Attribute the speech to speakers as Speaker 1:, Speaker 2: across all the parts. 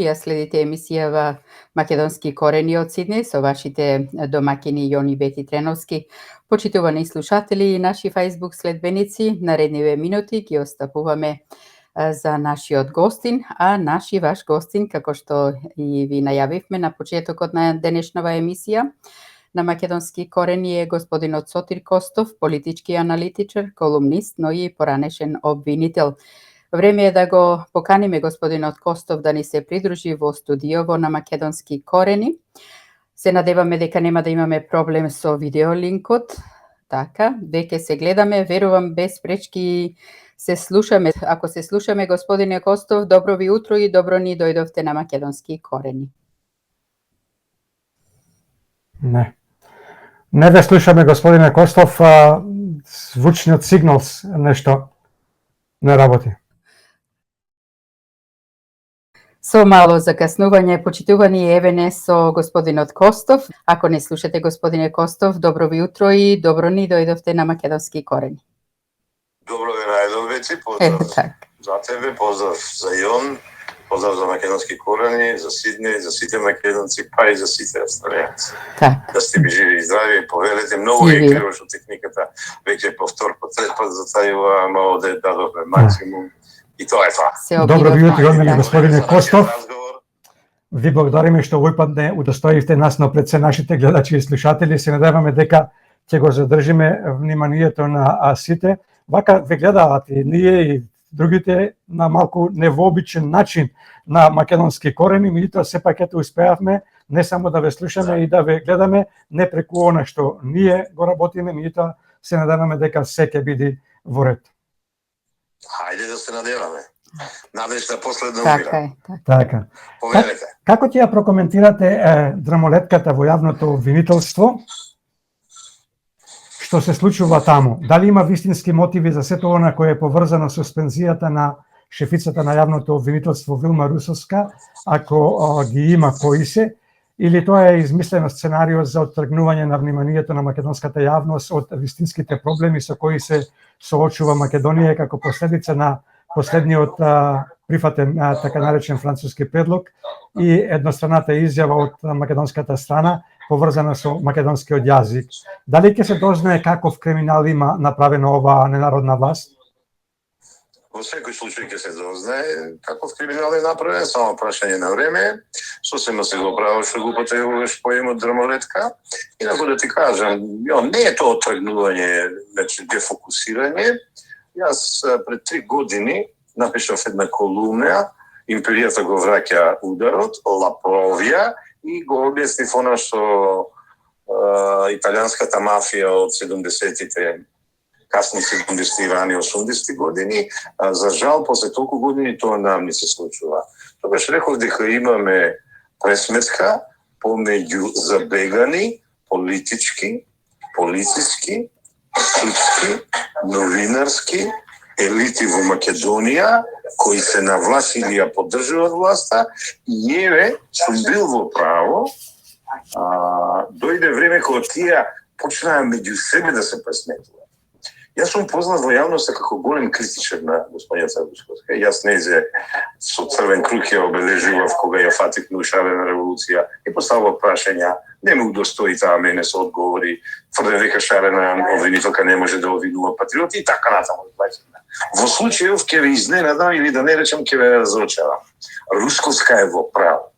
Speaker 1: Ја следите емисијава Македонски корени од Сиднеј со вашите домакини Јони Бети Треновски. Почитувани слушатели и наши Facebook следбеници, наредниве минути ги остапуваме за нашиот гостин, а ваш гостин, како што и ви најавивме на почетокот на денешнава емисија, на Македонски корени е господинот Сотир Костов, политички аналитичар, колумнист, но и поранешен обвинител. Време е да го поканиме господинот Костов да ни се придружи во студиово на Македонски корени. Се надеваме дека нема да имаме проблем со видеолинкот. Така, веќе се гледаме, верувам без пречки се слушаме. Ако се слушаме, господине Костов, добро ви утро и добро ни дојдовте на Македонски корени.
Speaker 2: Не ве слушаме, господине Костов, звучниот сигнал нешто не работи.
Speaker 1: Со мало закаснување, почитувани евене со господинот Костов. Ако не слушате господине Костов, добро ви утро и добро ни дојдовте на Македонски корени.
Speaker 3: Добро ви најдов вече, поздрав за тебе, поздрав за Јон, поздрав за Македонски корени, за Сиднеј, за сите македонци, па и за сите австралијанци. Да сте ми живи и здрави, повелете, многу е криво што техниката веќе по втор, по трет пат затајува, ама оде дадовме максимум. И тоа е тоа.
Speaker 2: Добро ви утро, господине Костов. Ви благодариме што овој пат не удостоивте нас, но пред се нашите гледачи и слушатели. Се надеваме дека ќе го задржиме вниманието на сите. Вака ве гледаат и ние и другите на малку невообичен начин на Македонски корени, меѓутоа сепак ете успеавме не само да ве слушаме и да ве гледаме, не преку она што ние го работиме, меѓутоа се надеваме дека се ќе биде во ред.
Speaker 3: Хајде да се надеваме. Надежда последна умира.
Speaker 2: Така.
Speaker 3: Повелете.
Speaker 2: Како ќе ја прокоментирате драмолетката во јавното обвинителство? Што се случува таму? Дали има вистински мотиви за сето она кое е поврзано со суспензијата на шефицата на јавното обвинителство Вилма Русовска, ако ги има кои се, или тоа е измислено сценарио за оттргнување на вниманието на македонската јавност од вистинските проблеми со кои се соочува Македонија како последица на последниот прифатен така наречен француски предлог и едностраната изјава од македонската страна поврзана со македонскиот јазик. Дали ќе се дознае каков криминал има направено оваа ненародна власт?
Speaker 3: Во секој случај ќе се дознае каков криминал е направен, само прашање на време. Сосема се го право што го потребуваш поемот драмолетка. Инако да ти кажам, не е тоа оттргнување, значи дефокусирање. Јас пред 3 години напишав една колумна, Империјата го враќа ударот, Лапровија, и го објаснив она што италијанската мафија од 70-тите, касни 70-ти, рани 80-ти години, за жал, после толку години тоа нам не се случува. Тогаш реков дека имаме пресметка помеѓу забегани, политички, полициски, судски, новинарски елити во Македонија, кои се на власт или ја поддржуват власта, и еве, сум бил во право, дојде време кога тие почнаа меѓу себе да се пресметуваат. Јас сум познат во јавноста како голем критичар на господината Русковска. Јас незе со црвен круг ја обележував кога ја фатив на шарена револуција и поставував прашања, не ме удостои таа мене со одговори, тврде дека шарена обвинителка не може да обвинува патриоти и така натаму. Во случајов ќе ве изненадам или да не речам ќе ве разочарам. Русковска е во право.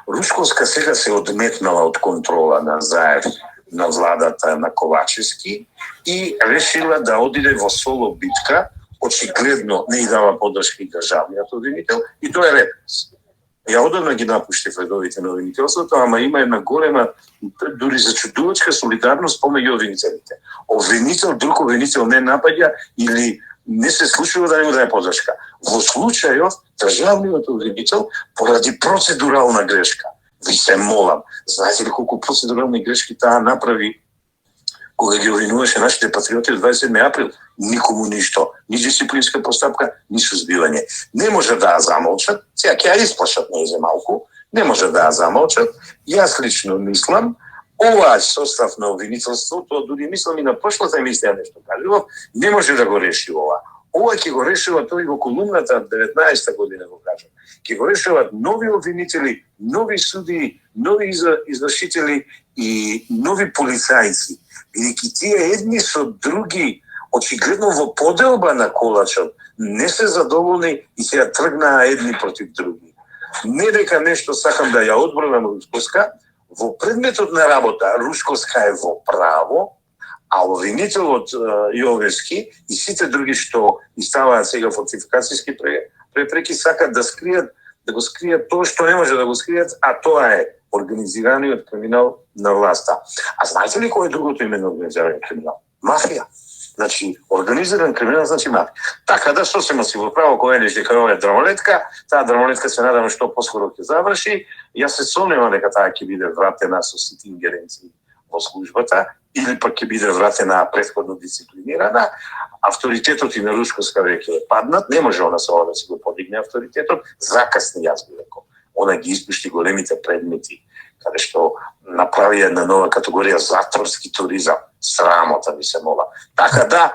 Speaker 3: Русковска сега се одметнала од контрола на Заев, на владата на Ковачевски и решила да одиде во соло битка, очигледно не и дава поддршка и државниот обвинител, и тоа е репрес. Ја одамна ги напуштив редовите на обвинителството, ама има една голема, дури зачудувачка солидарност помеѓу обвинителите. Обвинител, друг обвинител не напаѓа или не се случува да не му даде поддршка. Во случајот, државниот обвинител, поради процедурална грешка, ви се молам, знаете ли колку процедурални грешки таа направи кога ги обвинуваше нашите патриоти од 27 април? Никому ништо, ни дисциплинска постапка, ни сузбивање. Не може да ја замолчат, сега ќе ја исплашат нејзе малку, не може да ја замолчат. Јас лично мислам, оваа состав на обвинителството, дури мислам и на прошлата емисија нешто кажував, не може да го реши ова. ова ќе го решува тој во колумната 19 година, го кажам. Ќе го решават нови обвинители, нови суди, нови извршители и нови полицајци. Бидејќи тие едни со други, очигледно во поделба на колачот, не се задоволни и ќе тргнаа едни против други. Не дека нешто сакам да ја одбранам Рушковска, во предметот на работа Рушковска е во право, а обвинителот Јовески и сите други што ставаат сега фортификацијски препреки сакат да го скријат тоа што не може да го скријат, а тоа е организираниот криминал на власта. А знаете ли кој е другото име на организираниот криминал? Мафија. Значи, организиран криминал значи мафија. Така да сосема си во право кој е дека ова е драмолетка, таа драмолетка се надам што поскоро ќе заврши. Јас се сомневам дека таа ќе биде вратена со сите ингеренции во службата, или пак ќе биде вратена претходно дисциплинирана. Авторитетот и на Рушковска веќе е паднат, не може она само да си го подигне авторитетот, закасни, јас би рекол. Она ги испушти големите предмети, каде што направи една нова категорија затворски туризам. Срамота ми се мола. Така да,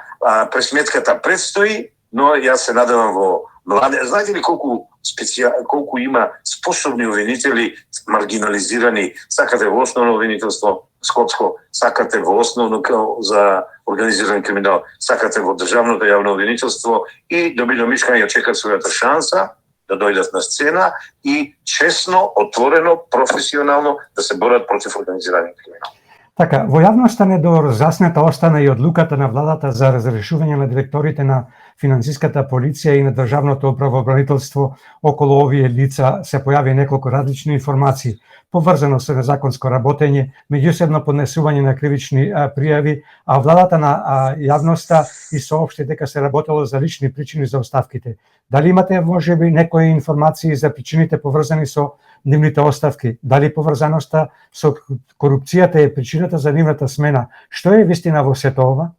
Speaker 3: пресметката предстои, но јас се надевам во млади. Знаете ли колку има способни обвинители, маргинализирани, сакате во основно обвинителство скопско, сакате во основно за организиран криминал, сакате во државното јавно обвинителство и добидо мишка ја чекат својата шанса да дојдат на сцена и честно, отворено, професионално да се борат против организираниот криминал.
Speaker 2: Така, во јавноста недоразјаснета остана и одлуката на владата за разрешување на директорите на финансиската полиција и на државното правообранителство околу овие лица се појави неколку различни информации, поврзано со незаконско работење, меѓусебно поднесување на кривични пријави, а владата на јавноста и соопшти дека се работело за лични причини за оставките. Дали имате можеби некои информации за причините поврзани со нивните оставки? Дали поврзаноста со корупцијата е причината за нивната смена? Што е вистина во сето ова?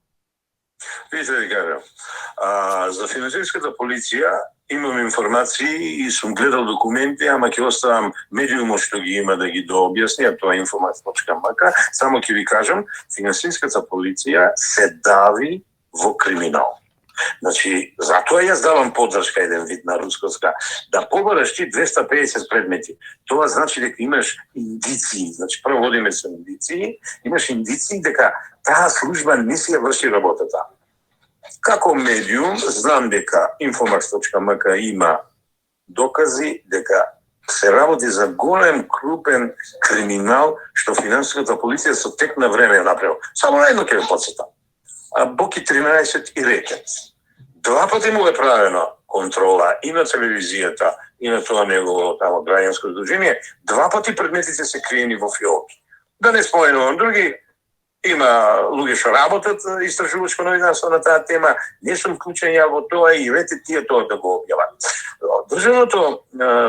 Speaker 3: Видите да кажам, за финансиската полиција имам информации и сум гледал документи, ама ќе оставам медиумот што ги има да ги дообјасни, а тоа е информација.мк. Само ќе ви кажам, финансиската полиција се дави во криминал. Значи, затоа јас давам поддршка еден вид на Русковска, да побараш ти 250 предмети. Тоа значи дека имаш индиции, значи прво водиме со индиции, имаш индиции дека таа служба не си ја врши работата. Како медиум, знам дека Infomax.mk има докази дека се работи за голем, крупен криминал што финансиската полиција со тек на време ја направила. Само на едно ќе ве подсетам. Боки 13 и рекет. 2 пати му е правена контрола и на телевизијата, и на тоа негово тамо граѓанско здружение. 2 пати предметите се криени во фиоки. Да не споменувам други, има луѓе што работат истражувачко новинарство на таа тема, не сум вклучен ја во тоа и вете тие тоа да го објават. Државното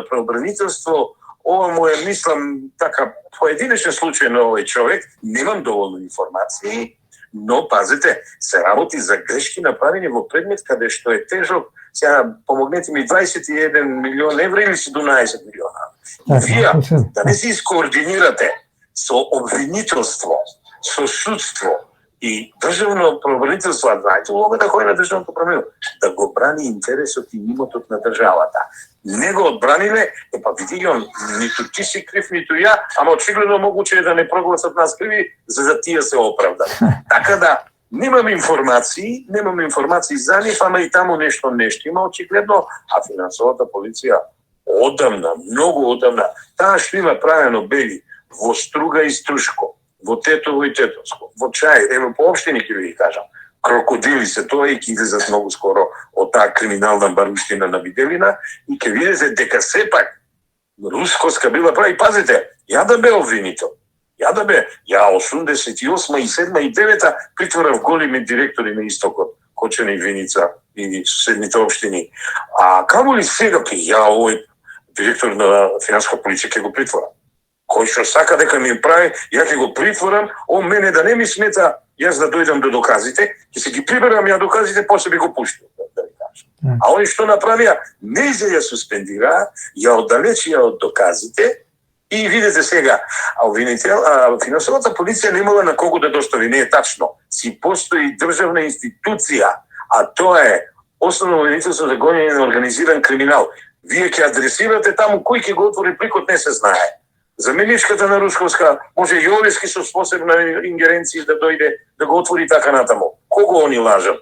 Speaker 3: правобранителство, ова му е, мислам, така поединечен случај на овој човек, немам доволно информации, но пазете, се работи за грешки направени во предмет каде што е тежок, сега помогнете ми, 21 милион евра или 17 милиона. И вие да не се искоординирате со обвинителство, со судство и државно правобранителство, знаете, улога да ходи на државното правобранителство, да го брани интересот и имотот на државата. Не го одбраниле, па видијам, ниту ти си крив, ниту ја, ама очигледно могуче е да не прогласат нас криви, за да тие се оправдат. Така да, немам информации за нив, ама и таму нешто има очигледно, а финансовата полиција одамна, многу одамна, таа што има правено бели во Струга и Струшко, во Тетово и Тетовско, во Чај, ево по општини ќе ви кажам, крокодили се тоа и ќе излезат многу скоро од таа криминална баруштина на Виделина и ќе видите дека сепак Русковска била прави, пазите, ја да бе обвинител. Ја 88 и 7 и 9 притворав големи директори на Истокот, Кочани и Виница и соседните општини. А камо ли сега ја овој директор на финансска полиција ќе го притворам? Кој што сака дека ми прави, ја ќе го притворам, он мене да не ми смета, јас да дојдам до доказите, ќе се ги приберам ја доказите, после би го пуштил, да ви кажам. А они што направија, не за ја суспендира, ја оддалечија од доказите и видите сега, финансовата полиција немала на кого да достави, не е тачно. Си постои државна институција, а тоа е основно обвинителство за гонење на организиран криминал. Вие ќе адресирате таму кој ќе го отвори прикот, не се знае. За миличката на Рушковска може Јовески со посебна ингеренција да дојде да го отвори така натаму. Кого они лажат?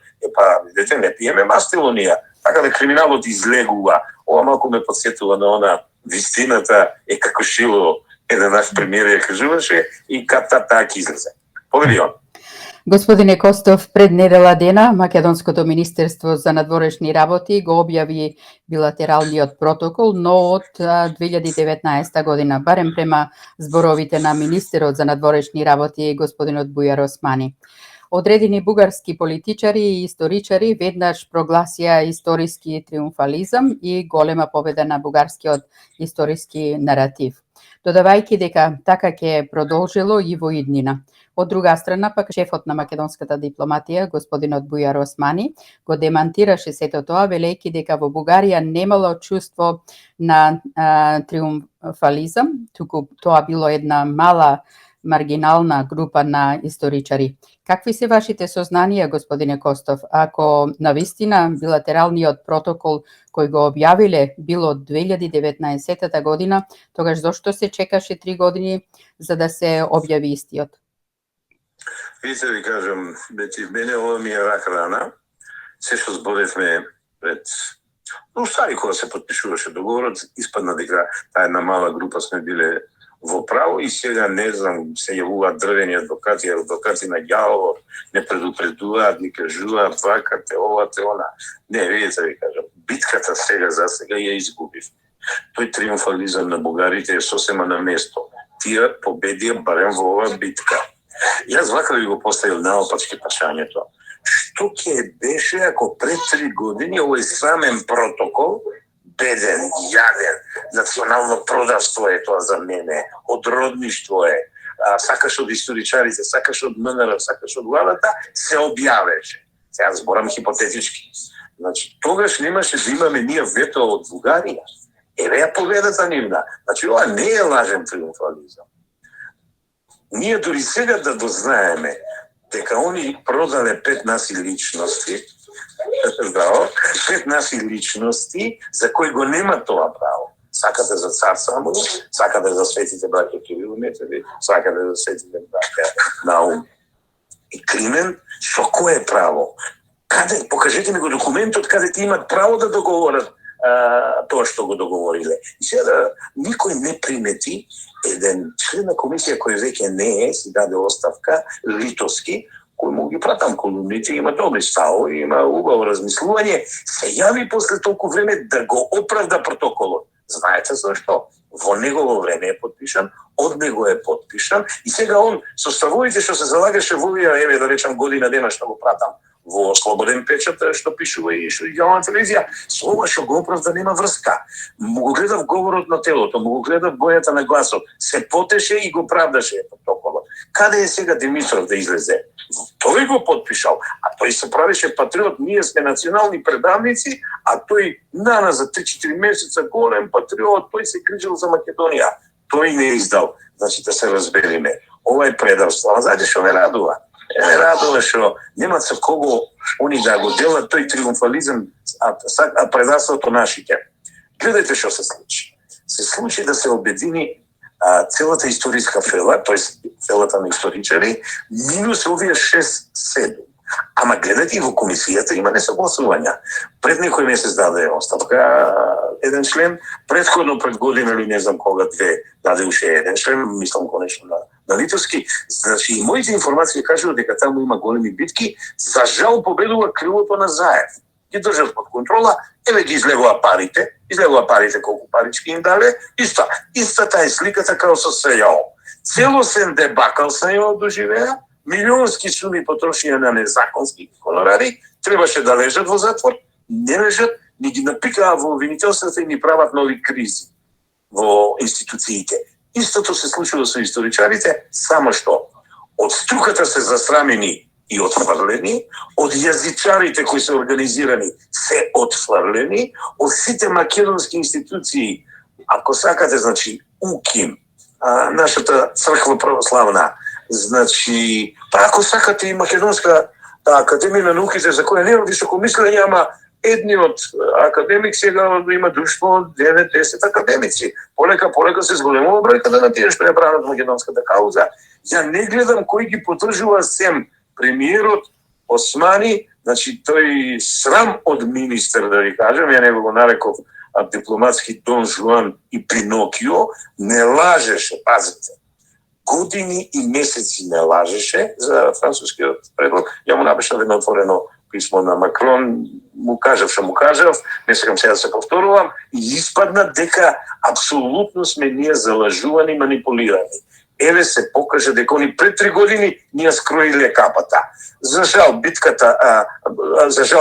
Speaker 3: Видите, не пиеме мастило ние. Така да криминалот излегува. Ова малку ме подсетува на она вистината е како шило. Еден наш премиер ја кажуваше и капта так излезе. Повели он.
Speaker 1: Господине Костов, пред недела дена Македонското министерство за надворешни работи го објави билатералниот протокол, но од 2019 година, барем према зборовите на министерот за надворешни работи господинот Бујар Османи. Одредени бугарски политичари и историчари веднаш прогласија историски триумфализам и голема победа на бугарскиот историски наратив, додавајќи дека така ќе продолжило и во иднина. Од друга страна, пак шефот на македонската дипломатија, господинот Бујар Османи, го демантираше сето тоа, велејќи дека во Бугарија немало чувство на триумфализам, туку тоа било една мала маргинална група на историчари. Какви се вашите сознанија, господине Костов, ако навистина билатералниот протокол кој го објавиле било 2019 година, тогаш зошто се чекаше 3 години за да се објави истиот?
Speaker 3: Видите, ви кажам, бети, мене ова ми е рак рана. Се што зборевме пред... Но стари кога се подпишуваше договорот, испадна дека таа една мала група сме биле во право и сега не знам, се јавуваат дрвени адвокати на ѓавор, не предупредуваат, ни кажуваат, вакате, овате, она. Не, видите, ви кажам, битката сега за сега ја изгубив. Тој триумфализам на бугарите е сосема на место. Тие победија барем во оваа битка. Јас вака ви го поставил наопачки прашањето. Што ќе беше ако пред 3 години овој срамен протокол, беден, јаден, национално продавство е тоа за мене, одродништво е, сакаш од историчарите, сакаш од МНР, сакаш од владата, се објавеше. Сега зборам хипотетички. Значи, тогаш немаше да имаме ние вето од Бугарија. Еве ја победата нивна. Значи, ова не е лажен триумфализам. Ние дори сега да дознаеме дека они продале 5 наси личности, да, 5 наси личности за кои го нема тоа право. Сакате за цар Самуил, сакате за светите браќа Кирил и Методи, сакате за светите браќа Наум и Климент, со кое право? Каде, покажете ми го документот каде ти имат право да договорат тоа што го договориле. И сега никој не примети еден член на комисија кој веќе не е, си даде оставка, Литовски, кој му ги пратам колумните, има добри ставови, има убаво размислување, се јави после толку време да го оправда протоколот. Знаете зашто? Во негово време е подпишан, од него е подпишан и сега он со ставовите што се залагаше во овие, еве да речам година дена што го пратам во Слободен печат, што пишува и што јавна телевизија, со ова што го оправда нема врска. Му го гледав говорот на телото, му го гледав бојата на гласот, се потеше и го правдаше протоколот. Каде е сега Димитров да излезе? Тој го подпишал, а тој се правеше патриот, ние сме национални предавници, а тој за 3-4 месеца голем патриот, тој се грижил за Македонија. Тој не издал, значи да се разбериме. Ова е предавство, а знаете што ме радува? Ме радува што немат со кого они да го делат тој триумфализам, а предавството нашите. Гледайте што се случи. Се случи да се обедини целата историска фела, тоест фелата на историчари, минус овие 6-7. Ама гледате и во комисијата има несогласувања. Пред некој месец даде оставка еден член, предходно пред година или не знам кога даде уште еден член, мислам конечно на Литовски. Значи и моите информации кажуваат дека таму има големи битки, за жал победува крилото на Заев. Ги држат под контрола, еве ги излегува парите колку парички им дале, истата е сликата како со СЈО. Целосен дебакал СЈО доживеа, милионски суми потрошија на незаконски хонорари, требаше да лежат во затвор, не лежат, ни ги напикаа во обвинителството и ни прават нови кризи во институциите. Истото се случува со историчарите, само што од струката се засрамени и отфрлени, од јазичарите кои се организирани се отфрлени, од сите македонски институции, ако сакате, значи УКИМ, нашата црква православна, значи, ако сакате и Македонска академија на науките, за која нема високо мислење, ама едни од академик сега има друштво 9-10 академици. Полека се зголемува бројката на тие што ја бранат македонската кауза. Ја не гледам кој ги поддржува сем премиерот Османи, значи тој срам од министер, да ви кажам, ја него го нареков дипломатски Дон Жуан и Пинокио, не лажеше, пазите. Години и месеци не лажеше за францускиот предлог. Ја му напишав едно отворено писмо на Макрон, му кажав, не сакам сега да се повторувам, и испадна дека апсолутно сме ние залажувани, манипулирани. Еве се покаже дека они пред 3 години ние скроиле капата. За жал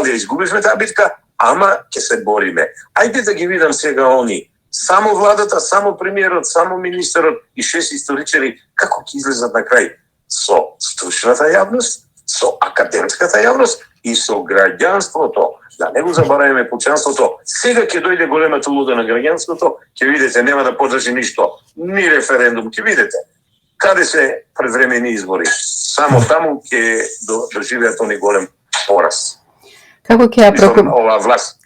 Speaker 3: ја изгубивме таа битка, ама ќе се бориме. Ајде да ги видам сега они. Само владата, само премиерот, само министерот и 6 историчари како ќе излезат на крај со стручната јавност, со академската јавност и со граѓанството. Да не го забораваме почанството. Сега ќе дојде големата луда на граѓанството, ќе видите нема да подржи ништо, ни референдум, ќе видите. Каде се предвремени избори? Само таму ќе доживеат они голем пораз.
Speaker 1: Како ќе ја
Speaker 3: ова власт.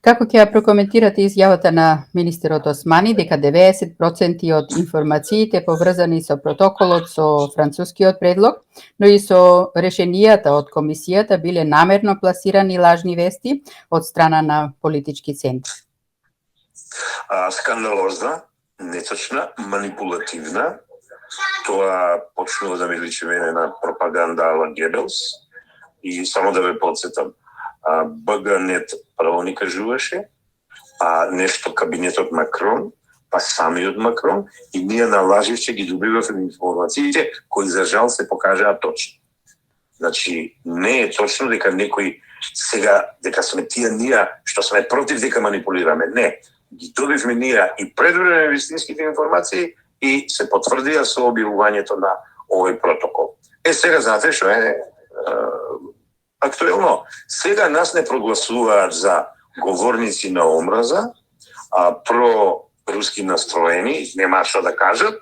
Speaker 1: Како ќе ја прокоментирате изјавата на министерот Османи дека 90% од информациите поврзани со протоколот со францускиот предлог, но и со решенијата од комисијата биле намерно пласирани лажни вести од страна на политички центри?
Speaker 3: Скандалозна, неточна, манипулативна. Тоа почнува да ми личи мене на пропаганда ала Гебелс. И само да ве подсетам, БГ-нет право ни кажуваше, нешто кабинетот Макрон, па самиот Макрон, и ние на лаживче ги добивавме информациите, кои за жал се покажаа точни. Значи, не е точно дека некој сега, дека сме тие ние, што сме против дека манипулираме. Не. Ги добивме ние и предвреме вистинските информации и се потврдија со објавувањето на овој протокол. Сега знаете што е актуелно. Сега нас не прогласуваат за говорници на омраза, проруски настроени, нема што да кажат,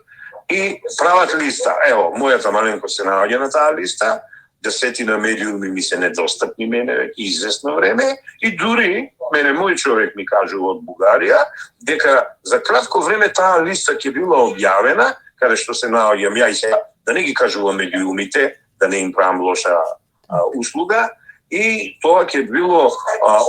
Speaker 3: и прават листа. Ево, мојата маленкост се наоѓа на таа листа, 10 медиуми ми се недостапни мене известно време, и дури мене мој човек ми кажува од Бугарија дека за кратко време таа листа ќе била објавена, каде што се наоѓам ја и сега, да не ги кажувам медиумите, да не им правам лоша услуга, и тоа ќе било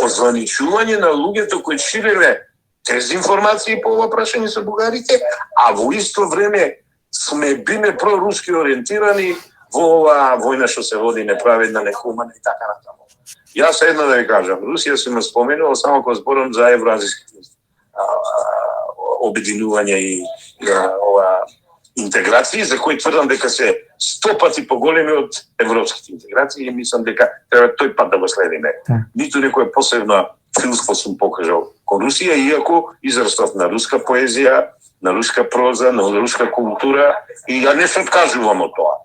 Speaker 3: озваничување на луѓето кои ширеле тези информации по ова прашање со бугарите, а во исто време сме биле проруски ориентирани во ова војна што се води неправедна, нехумана и така натаму. Јас едно да ви кажам, Русија се ме споменува само кога зборам за евроазиските обединување и ова интеграции, за кои тврдам дека се 100 пати поголеми од европските интеграции, и мислам дека треба тој пат да го следиме. Ниту некој посебна филство сум покажал кон Русија, иако израстов на руска поезија, на руска проза, на руска култура, и ја не се откажувам од тоа.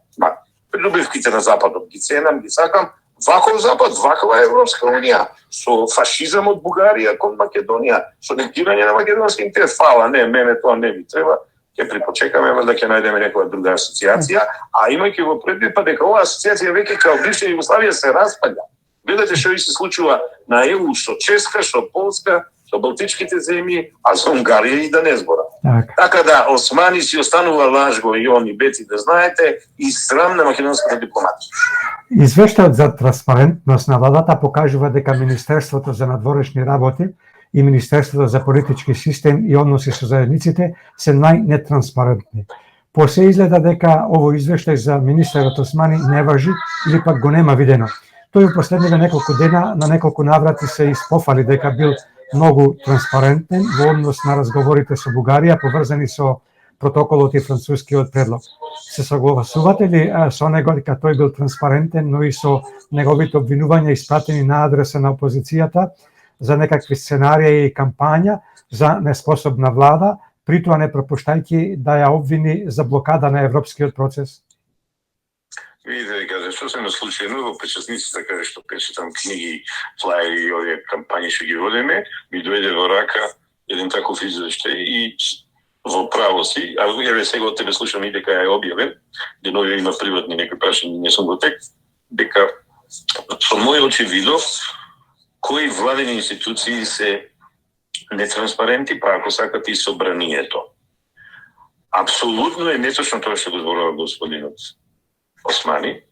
Speaker 3: Придобивките на Западот ги ценам, ги сакам, ваков Запад, ваква Европска унија, со фашизам од Бугарија кон Македонија, со негирање на македонски интерес, фала, не, мене тоа не ми треба, ќе припочекаме да ќе најдеме некоја друга асоциација, а имајќи го предвид па дека оваа асоциација веќе као бивша Југославија се распаѓа. Видете што и се случува на ЕУ со Чешка, со Полска, со Балтичките земји, а со Унгарија и да не зборам. Така да, Османи си останува лажго и они беци да знаете, и срам на македонската дипломатија.
Speaker 2: Извештајот за транспарентност на владата покажува дека Министерството за надворешни работи и Министерството за политички систем и односи со заедниците се најнетранспарентни. По се изгледа дека ово извештај за министерот Османи не важи или пак го нема видено. Тој во последниве неколку дена на неколку наврати се испофали дека бил многу транспарентен во однос на разговорите со Бугарија поврзани со протоколот и францускиот предлог. Се согласувате ли со него дека тој бил транспарентен, но и со неговите обвинувања испратени на адреса на опозицијата за некакви сценарии и кампања за неспособна влада, притоа не пропуштајќи да ја обвини за блокада на европскиот процес?
Speaker 3: Видите да кажа, што се на случајно во причесниците, каде што печатам книги, флаери и овие кампањи што ги водиме, ми дојде во рака еден таков извештај и во право си, а еве сега од тебе слушам и дека е објавен, денови има приватни некои прашања, не сум го тек, дека со мои очи видов кои владени институции се нетранспарентни, па ако сакате и собранието. Апсолутно е неточно тоа што го зборува господинот Османи.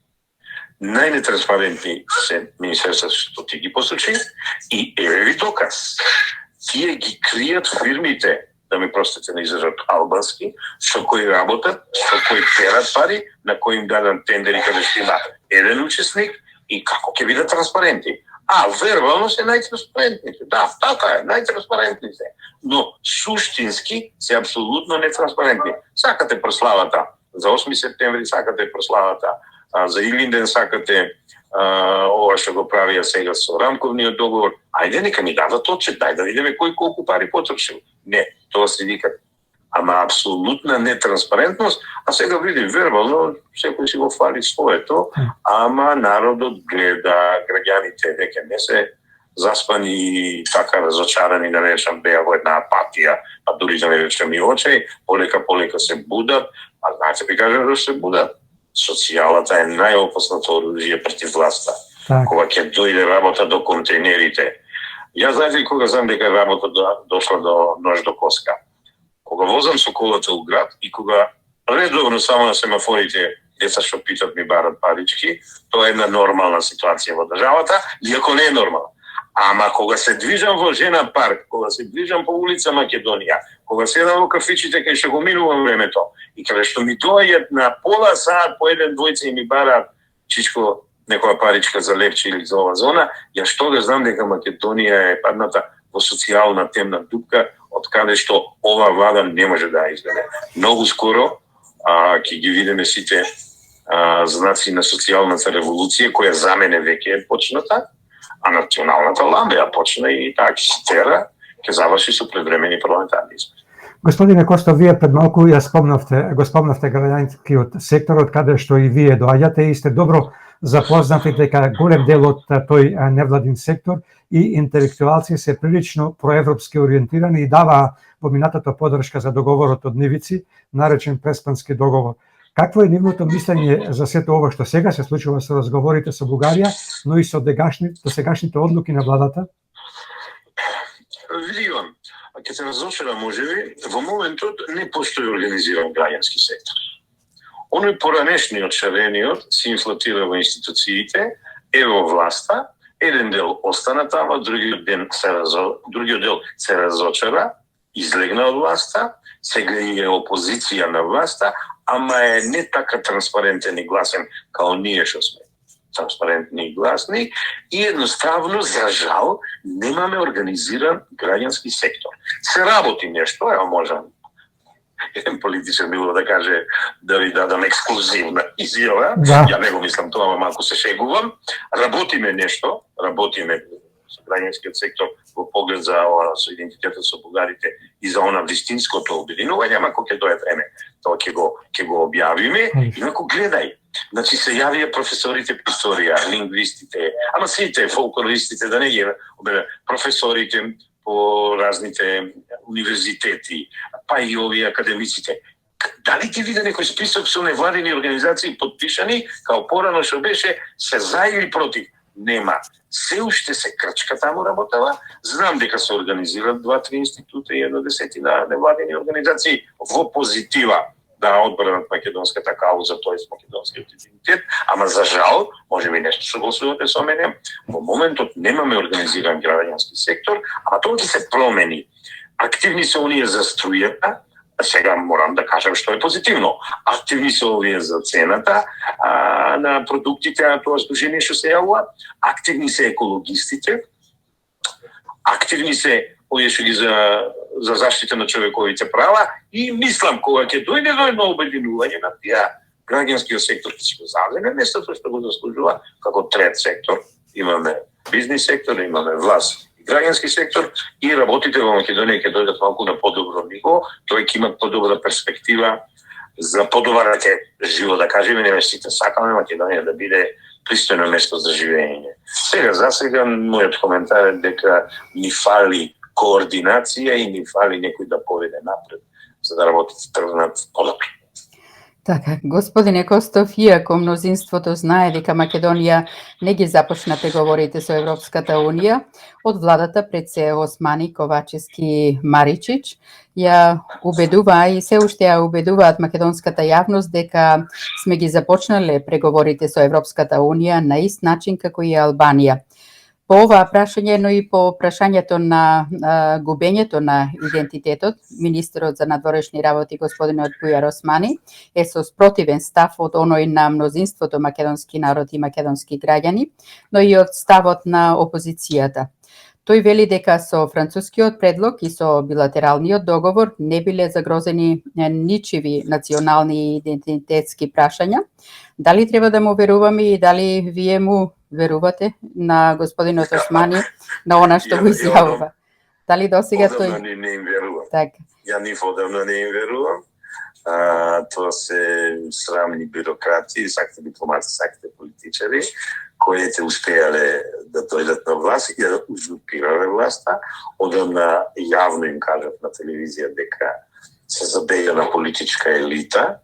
Speaker 3: Најнетранспарентни се министерства што ти ги посочи и еве ви доказ. Тие ги кријат фирмите, да ми простите на изразот албански, со кои работат, со кои перат пари, на кои им дадат тендери каде што има еден учесник и како ќе бидат транспарентни. Вербално се најтранспарентните. Да, така е, најтранспарентни се. Но суштински се апсолутно нетранспарентни. Сакате прославата за 8 септември, сакате прославата за Илинден, сакате ова што го правија сега со рамковниот договор. Ајде, нека ни дадат отчет, дај да видиме кој колку пари потрошил. Не, тоа се вика ама апсолутна нетранспарентност, а сега види вербално, секој си го фали своето, ама народот гледа, граѓаните веќе не се заспани и така разочарани, да речам, беа во една апатија, а дури да не речем и очеј, полека се будат, а знаете би кажем да се будат. Социјалата е најопасното оружје против власта. Кога ќе дојде работа до контейнерите. Јас знаете кога знам дека работа дошла до нож до коска. Кога возам со колата у град и кога редовно само на семафорите деца што питат ми барат парички, тоа е една нормална ситуација во државата, иако не е нормална. Ама кога се движам во Жена парк, кога се движам по улица Македонија, кога седам во кафичите кај што го минувам времето и каде што ми доаѓат на пола саат по еден двојца и ми бараат чичко некоја паричка за лепче или за ова зона, ја што да знам дека Македонија е падната во социјална темна дупка, од каде што ова влада не може да ја изгледа. Многу скоро ќе ги видиме сите знаци на социјалната револуција, која за мене веќе е почната, а националната ламба ја почна и таа ќе се тера, ќе заврши со предвремени парламентарни избори.
Speaker 2: Господине Костов, вие пред малку го спомнавте граѓанскиот секторот каде што и вие доаѓате и сте добро запознати дека голем дел од тој невладин сектор и интелектуалци се прилично проевропски ориентирани и даваа поминатата поддршка за договорот од Нивици, наречен Преспански договор. Какво е нивното мислење за сето ова што сега се случува со разговорите со Бугарија, но и со досегашните одлуки на владата?
Speaker 3: Видивам, ќе се разочара можеби, во моментот не постои организиран граѓански сектор. Оној поранешниот шарениот се инфлатира во институциите, е во власта, еден дел остана тама, другиот дел се разочара, излегна од власта, сега е опозиција на власта, ама е не така транспарентен и гласен као ние што сме транспарентни и гласни и едноставно, за жал, немаме организиран граѓански сектор. Се работи нешто, ево можам еден политичар било да каже да ви дадам ексклузивна изјава, ја не го мислам тоа, ама малку се шегувам, работиме нешто, работиме со граѓанскиот сектор во поглед за со идентитетот со бугарите и за она вистинското обединување, ама кога ќе дое време, тоа ќе го објавиме. Инаку гледај, значи се јавија професорите по историја, лингвистите, ама сите фолклористите, да не ги професорите по разните универзитети, па и овие академиците. Дали ќе види некој список со невладени организации подпишани, као порано што беше, се за или против? Нема. Се уште се крчка таму работава. Знам дека се организираат 2-3 института и 10 невладени организации во позитива да одбранат македонската кауза, тоест македонскиот идентитет, ама за жал, може би нешто согласувате со мене, во моментот немаме организиран граѓански сектор, ама тоа ќе се промени. Активни се оние за струјата, сега морам да кажам што е позитивно. Активни се овие за цената на продуктите на тоа сдружение што се јавува, активни се екологистите, активни се овие што ги за заштита на човековите права и мислам кога ќе дојде до едно обединување на тие граѓанскиот сектор ќе се го заземе местото што го заслужува како трет сектор. Имаме бизнис сектор, имаме власт и граѓански сектор и работите во Македонија ќе дојдат малку на подобро ниво, тој ќе има подобра перспектива за подобар живот, да кажеме, не сите сакаме Македонија да биде пристојно место за живење. За сега мојот коментар е дека ни фали координација и ни фали некој да поведе напред, за да работите тргнат подобро.
Speaker 1: Така, господине Костов, иако мнозинството знае дека Македонија не ги започна преговорите со Европската Унија, од владата пред се Османи, Ковачевски, Маричич, ја убедува и се уште ја убедуваат македонската јавност дека сме ги започнале преговорите со Европската Унија на ист начин како и Албанија. По ова прашање, но и по прашањето на губењето на идентитетот, министерот за надворешни работи господинот Бујар Османи е со спротивен став од оној на мнозинството македонски народ и македонски граѓани, но и од ставот на опозицијата. Тој вели дека со францускиот предлог и со билатералниот договор не биле загрозени ничиви национални и идентитетски прашања. Дали треба да му веруваме и дали вие му верувате на господинот Османи на она што го изјавува? Дали досега тој...
Speaker 3: Одавно не им верувам.
Speaker 1: Так.
Speaker 3: Ја нив одавно не им верувам. Тоа се срамни бюрократи, сакате дипломати, сакате политичари, кои успеале да дојдат на власт и да узурпирале власта. Одамна јавно им кажат на телевизија дека се забеја на политичка елита.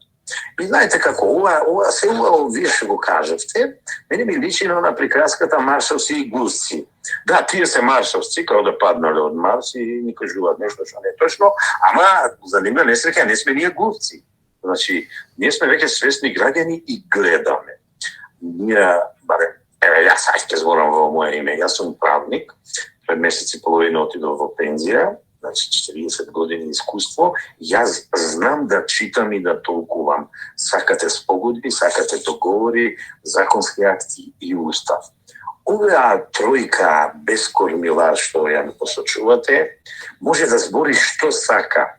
Speaker 3: И знаете како, ова се убаво вие што го кажавте, мене ми личи на она приказката маршалци и гусци. Да, тие се маршалци, као да паднале од Марс и ни кажуваат нешто што не е точно, ама за нивна несреќа не сме ние гусци. Значи, ние сме веќе свесни граѓани и гледаме. Ние, барем, јас ќе зборам во моје име, јас сум правник, пред месец и половина отидов во пензија, значи 40 години искуство, јас знам да читам и да толкувам. Сакате спогодби, сакате договори, законски акти и устав. Оваа тројка бескормила што ја посочувате, може да збори што сака.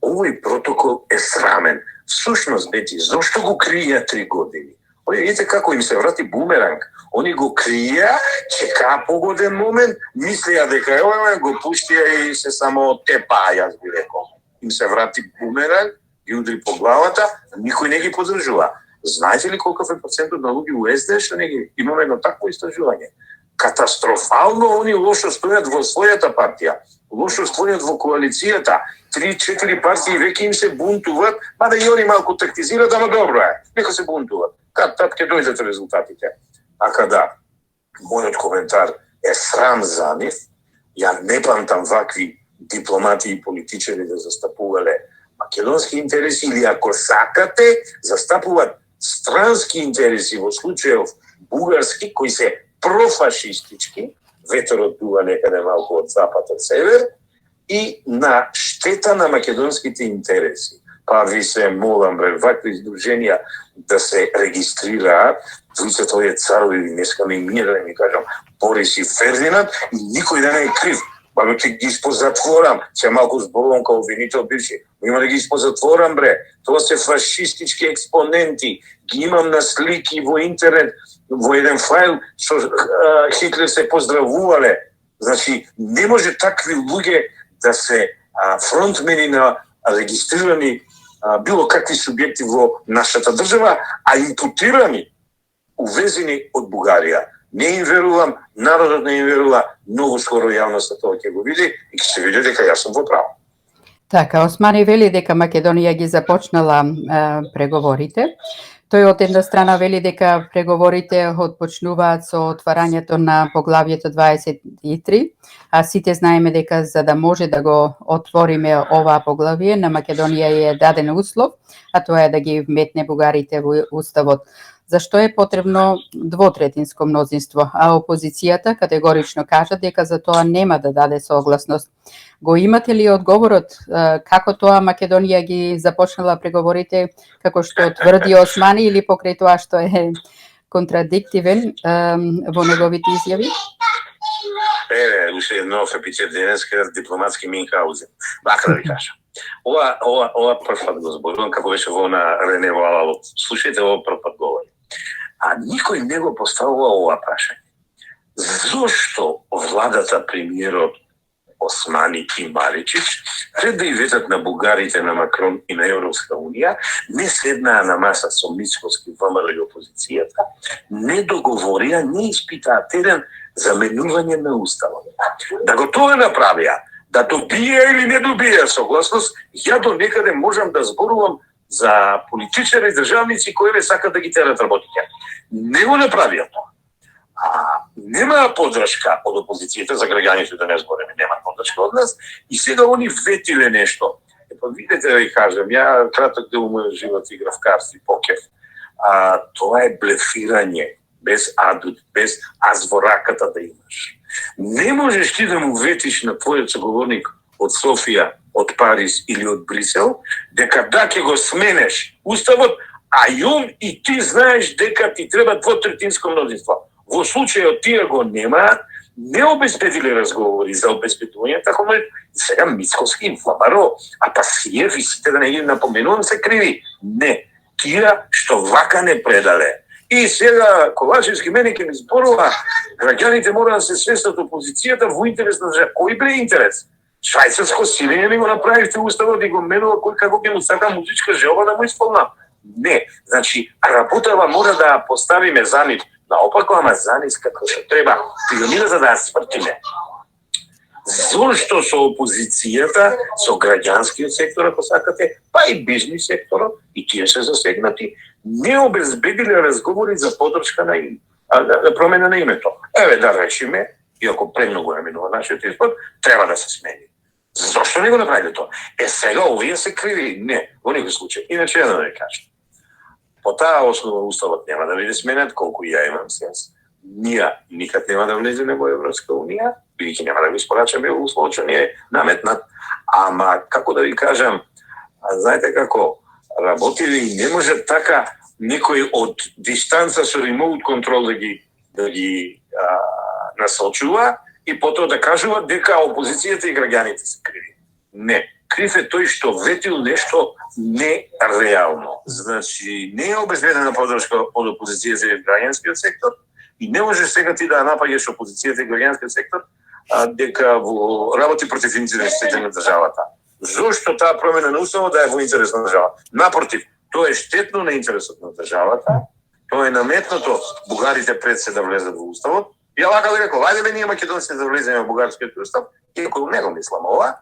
Speaker 3: Овој протокол е срамен. Всушност, бети, зошто го крија 3 години? Видите како им се врати бумеранг. Они го крија, чекаа погоден момент, мислеа дека го пуштија и се само тепаа, јас би рекол. Им се врати бумеранг, ги удри по главата, никој не ги поддржува. Знаете ли колков е процентот на луѓе у СДС што не ги? Имаме едно такво истражување. Катастрофално они лошо стојат во својата партија, лошо стојат во коалицијата. 3-4 партии веќе им се бунтуваат, мада и они малку тактизираат, ама добро е. Нека се бунтуваат. Tad ќе дојдат резултатите. А када мојот коментар е срам за нив, ја не памтам вакви дипломати и политичари да застапувале македонски интереси или ако сакате, застапуваат странски интереси, во случајов бугарски, кои се профашистички, ветерот дува некаде малку од запад од север, и на штета на македонските интереси. Па ви се молам, бре, вакви издруженија да се регистрираат, двујцата овие царови, днеска ми мира, ми кажам, Борис и Фердинанд, и никој да не е крив. Ба ќе ги испозатворам, се малку зборувам као обвинител бивши, но има да ги испозатворам, бре. Тоа се фашистички експоненти, ги имам на слики во интернет, во еден файл, со Хитлер се поздравувале. Значи, не може такви луѓе да се фронтмени на регистрирани било какви субјекти во нашата држава, а импутирани, увезени од Бугарија. Не им верувам, народот не им верува, многу скоро јавноста тоа ќе го види и ќе се види дека јас сум во право.
Speaker 1: Така, Османи вели дека Македонија ги започнала преговорите. Тој од една страна вели дека преговорите отпочнуваат со отварањето на поглавјето 23, а сите знаеме дека за да може да го отвориме оваа поглавје, на Македонија е даден услов, а тоа е да ги вметне бугарите во уставот. Зашто е потребно двотретинско мнозинство, а опозицијата категорично кажа дека за тоа нема да даде согласност. Го имате ли одговорот како тоа Македонија ги започнала преговорите, како што тврди Османи, или покрај тоа што е контрадиктивен во неговите изјави?
Speaker 3: Уште едно епитет денеска, дипломатски Минхаузен. Вака да ви кажам. Ова прв пат го зборувам, како беше во на Рене Валалот. Слушајте, ова прв пат говори. А никој не го поставува ова прашање. Зошто владата, премиерот Османи и Маричич, пред да и ветат на бугарите, на Макрон и на Европска Унија, не седнаа на маса со Мицкоски, ВМРО и опозицијата, не договорија, не испитаа терен за менување на уставот. Да го тоа направија, да добија или не добија согласност, ја до некаде можам да зборувам за политичари и државници кои ве сакат да ги терат работите. Не го направија тоа. Нема поддршка од опозицијата, за граѓаните да не збориме, нема поддршка од нас, и сега они ветиле нешто. Видете да ви кажам, ја краток дел мојот живот играв карти, покер. Тоа е блефирање, без адут, без аз во раката да имаш. Не можеш ти да му ветиш на твојот соговорник од Софија, од Париз или од Брисел, дека да ќе го сменеш уставот, а јон и ти знаеш дека ти треба двотретинско мнозинство. Во случајот тие го немаат, не обезбедиле разговори за обезбедување, така сега Мицкоски, Флабаро, Апасиев и сите да не ги напоменувам се криви. Не, тие што вака не предале. И сега Ковачевски мене ке ми зборува, граѓаните мора да се свестат опозицијата во интерес на држава. Кој бре интерес? Швајцарско силење ми го направивте уставот и го менува кој како ќе му сака музичка желба да му исполна. Не, значи работава мора да ја поставиме за нив. Наопако, ама за низ како што треба пионирата да ја свртиме. Зошто со опозицијата, со граѓанскиот сектор, ако сакате, па и бизнис секторот, и тие се засегнати, не обезбедиле разговори за поддршка на им, да промена на името. Еве да решиме, иако премногу е минува нашиот избор, треба да се смени. Зошто не го направиле тоа? Сега овие се криви? Не, во никој случај. Иначе да не кажам. По таа основа уставот нема да биде сменет, колку ја имам сенс. Ние никад нема да влеземе во Европска унија, бидејќи нема да го испорачаме условот што ни е наметнат. Ама, како да ви кажам, знаете како, работили не може така некој од дистанца со remote контрол да ги насочува и потоа да кажува дека опозицијата и граѓаните се криви. Не. Крив е тој што ветил нешто нереално. Значи, не е обезбедена поддршка од опозицијата и граѓанскиот сектор и не може сега ти да напаѓаш опозицијата и граѓанскиот сектор дека во работи против интересите на државата. Зошто таа промена на уставот да е во интерес на држава? Напротив, тоа е штетно на интересот на државата, тоа е наметнато бугарите пред се да влезат во уставот. Ја лака да рекол, ајде ние македонците да влеземе во бугарскиот устав, иако не го мислам ова,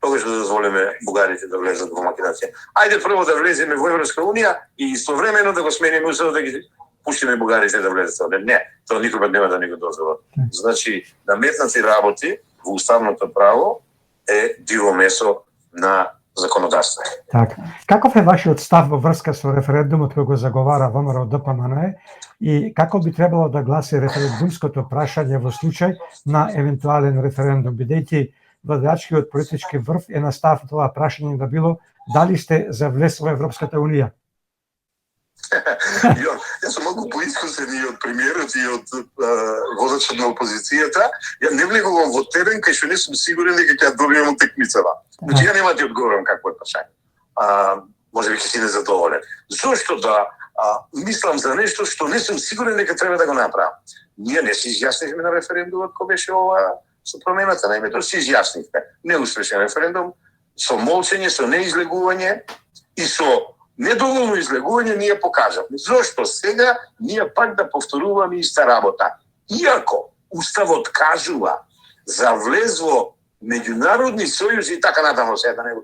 Speaker 3: тогаш да дозволиме бугарите да влезат во Македонија. Ајде прво да влеземе во Европска унија и истовремено да го смениме уставот да ги пуштиме бугарите да влезат. Не, тоа никога нема да ни го дозволат. Значи, наметнати работи во уставното право е диво месо на законодавство.
Speaker 2: Така. Каков е вашиот став во врска со референдумот кој го заговара ВМРО ДПМНЕ и како би требало да гласи референдумското прашање во случај на евентуален референдум, бидејќи владеачкиот политички врв е на став тоа прашање да било дали сте за влез во Европската унија?
Speaker 3: Јас сум малку поискусен и од премиерот и од водачот на опозицијата. Ја не влегувам во терен кај што не сум сигурен дека ќе ја добијам утекмицава. Значи ја нема да ти одговорам какво е прашање. Може би ќе си незадоволен. Зошто да мислам за нешто што не сум сигурен дека треба да го направам? Ние не се изјаснивме на референдумот кој беше ова со промената на името, се изјаснивме. Неуспешен референдум, со молчење, со неизлегување и со недоволно излегување ние покажавме. Зошто сега ние пак да повторуваме иста работа? Иако Уставот кажува за влез во меѓународни сојузи и така натаму, сега да не го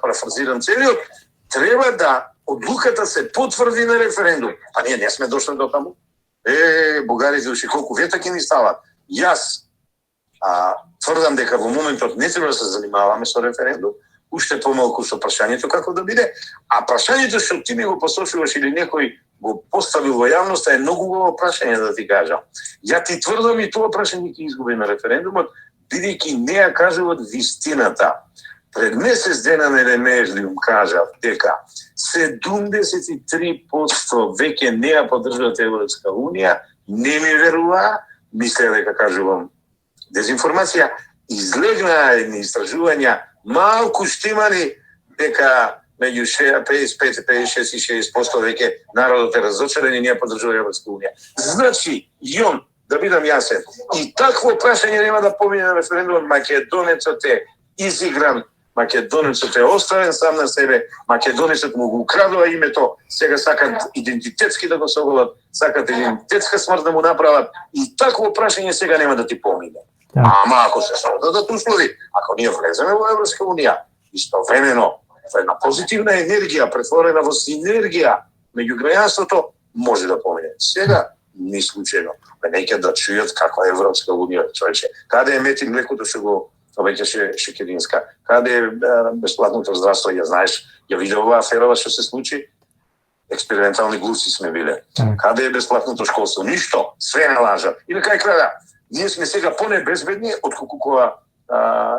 Speaker 3: парафразирам целиот, треба да одлуката се потврди на референдум. А ние не сме дошли до таму. Бугарите уши колку вета ќе ни стават. Јас тврдам дека во моментот не треба да се занимаваме со референдум, уште помалку со прашањето како да биде, а прашањето што ти ми го посочуваш или некој го поставил во јавноста е многу убаво прашање да ти кажам. Ја ти тврдам и тоа прашање ќе изгуби на референдумот, бидејќи не ја кажуват вистината. Пред месец дена на Ремежлиум кажав дека 73% веќе не ја поддржуваат Европска унија, не ми верува, мислеа дека кажувам дезинформација, излегнаа едни истражувања малку штимани дека меѓу 55, 56 и 60% веќе народот е разочарен и не поддржува Европска унија. Значи, јон, да бидам јасен, и такво прашање нема да помине на референдумот, македонецот е изигран, македонецот е оставен сам на себе, македонецот му го украдува името, сега сакат идентитетски да го соголат, сакат идентитетска смрт да му направат, и такво прашање сега нема да ти помине. Ама ако се создадат услови, ако ние влеземе во Европска унија, истовремено Това е една позитивна енергија, претворена во синергија меѓу граѓанството, може да помине. Сега, ни случајно, неќе да чујат каква е Европска унија, човече. Каде е мет и млекото што го обеќаше Шекеринска? Каде е бесплатното здравство? Ја знаеш, ја видел оваа аферава што се случи? Експериментални глуси сме биле. Каде е бесплатното школство? Ништо, све на лажа. И на кај краја, ние сме сега понебезбедни отколку кога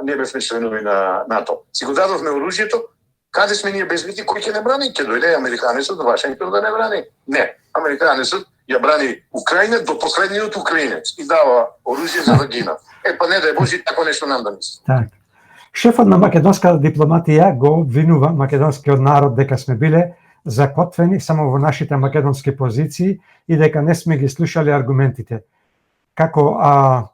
Speaker 3: не бевме членови на НАТО. Си го дадовме оружјето, каде сме ние безбедни, кој ќе не брани? Ќе дојде американецот до Вашингтон да не брани? Не, американецот ја брани Украина до последниот украинец и дава оружје за да гинат. Па не дај Боже тако нешто нам да мисли.
Speaker 2: Так. Шефот на македонска дипломатија го обвинува македонскиот народ дека сме биле закотвени само во нашите македонски позиции и дека не сме ги слушали аргументите. Како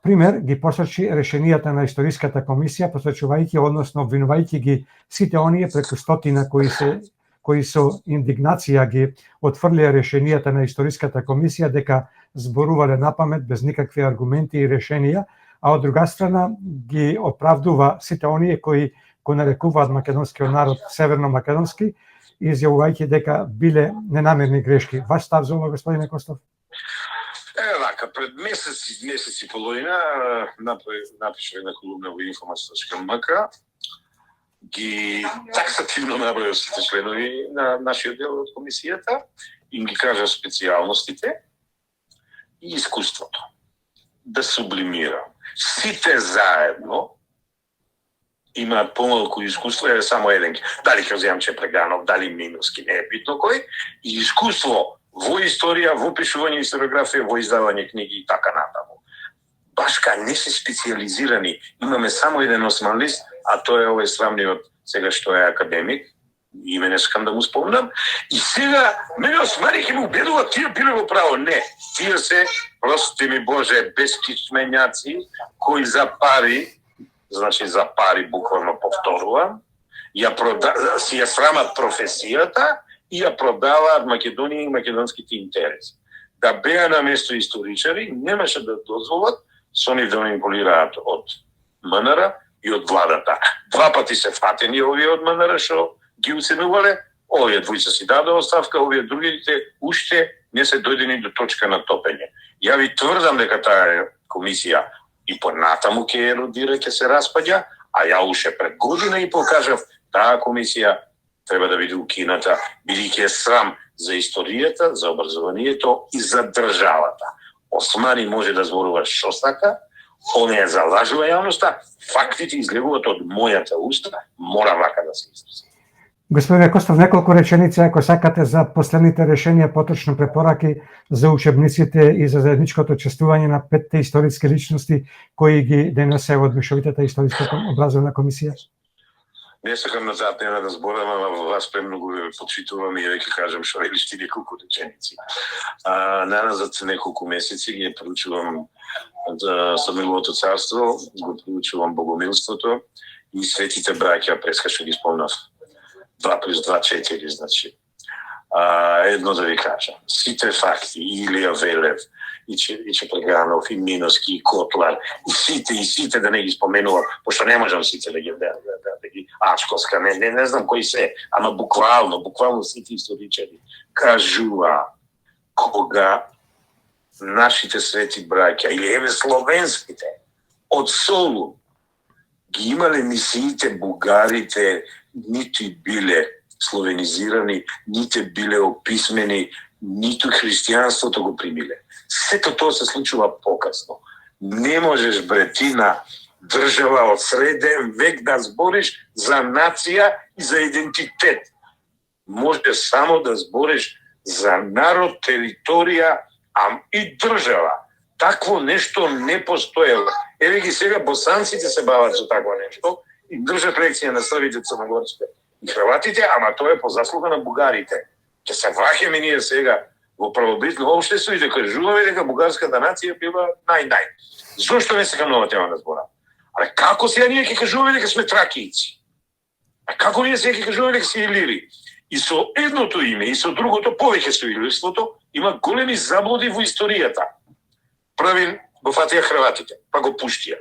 Speaker 2: пример ги посочи решенијата на Историската комисија, посочувајќи, односно обвинувајќи ги сите оние преку стотина кои со индигнација ги отфрлија решенијата на Историската комисија дека зборувале напамет без никакви аргументи и решенија, а од друга страна ги оправдува сите оние кои го нарекуваат македонскиот народ северно македонски, изјавувајќи дека биле ненамерни грешки. Ваш став за ова, господине Костов?
Speaker 3: Вака, пред месец и половина напишав една колумна во Информација.мк, ги таксативно набројав сите членови на нашиот дел од комисијата и ги кажа специјалностите и искуството. Да сублимирам. Сите заедно имаат помалку искуство, е само еден. Дали Хрзјанче Преганов, дали Минуски, не е битно кој, и искуство во историја, во пишување историографија, во издавање книги и така натаму. Баш кај не се специализирани, имаме само еден османлист, а тој е овој срамниот сега што е академик, име не сакам да му спомнам, и сега мене османи ќе му убедува тие биле во право. Не, тие се, прости ми Боже, безкисменјаци, кои за пари, значи за пари буквално повторувам, си ја срамат професијата и ја продаваат Македонија и македонските интереси. Да беа на место историчари, немаше да дозволат со нив да манипулираат од МНР и од владата. Два пати се фатени овие од МНР што ги уценувале, овие двојца си даде оставка, овие другите уште не се дојдени до точка на топење. Ја ви тврдам дека таа комисија и понатаму ќе еродира, ќе се распаѓа, а ја уште пред година и покажав, таа комисија треба да биде укината, бидејќи е срам за историјата, за образованието и за државата. Османи може да зборува што сака, оние залажува јавноста, фактите излегуваат од мојата уста, мора вака да се изрази.
Speaker 2: Господине Костов, неколку реченици, ако сакате, за последните решенија, поточно препораки за учебниците и за заедничкото чествување на 5 историски личности кои ги денесе од Мешовитата историска образовна комисија?
Speaker 3: Не сакам назад нема да зборам, ама вас премногу ве почитувам и веќе кажам што велиште неколку реченици. Наназад неколку месеци ги проучувам Самиловото царство, го проучувам Богомилството и светите браќа, прескаше ги спомнав. 2+2=4, значи. Едно да ви кажам, сите факти, и Илија Велев, и Чепреганов, и Миноски, и Котлар, и сите да не ги споменувам, пошто не можам сите да ги Ачковска, не знам кои се, ама буквално сите историчари кажува кога нашите свети браќа, или еве словенските, од Солун, ги имале мисиите бугарите, ниту биле словенизирани, ниту биле описмени, ниту христијанството го примиле. Сето тоа се случува покасно. Не можеш, бретина, држава од среден век да збориш за нација и за идентитет. Можеш само да збориш за народ, територија, и држава. Такво нешто не постоело. Еве ги сега босанците се бават со такво нешто и држат лекција на србите, црногорците и хрватите, ама тоа е по заслуга на бугарите. Ќе се враќаме ние сега во правобитно општество и да кажуваме дека бугарската нација била нај. Зошто не сакам нова тема да зборам? Але како сега ние ќе кажуваме дека сме тракијци? А како ние сега ќе кажуваме дека сме илири? И со едното име и со другото, повеќе со илирството, има големи заблуди во историјата. Први го фатија хрватите, па го пуштија.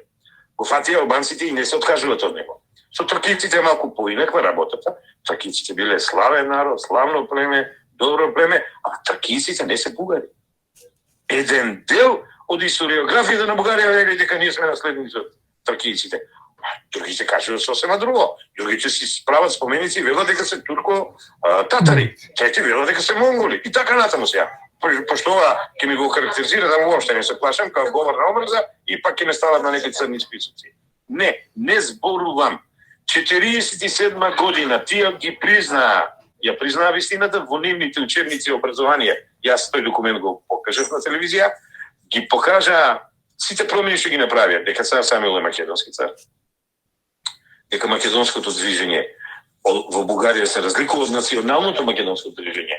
Speaker 3: Го фатија албанците и не се откажуваат од него. Со тркиците малку поинаква работата. Тркиците биле славен народ, славно племе, добро племе, а тркиците не се бугари. Еден дел од историографијата на Бугарија вели дека ние сме наследници од тркиците. Другите кажуваат сосема друго. Другите си справат споменици и велат дека се турко-татари. Трети велат дека се монголи. И така натаму сега. Пошто ова ќе ми го характеризира, да уопште не се плашам, као говор на омрза и пак ќе ме стават на некои црни списоци. Не зборувам. 47 година тие ги признаа, ја признаа вистината во нивните учебници образование. Јас тој документ го покажав на телевизија, ги покажа сите промени што ги направија, дека цар Самуил е македонски цар. Дека македонското движење во Бугарија се разликува од националното македонско движење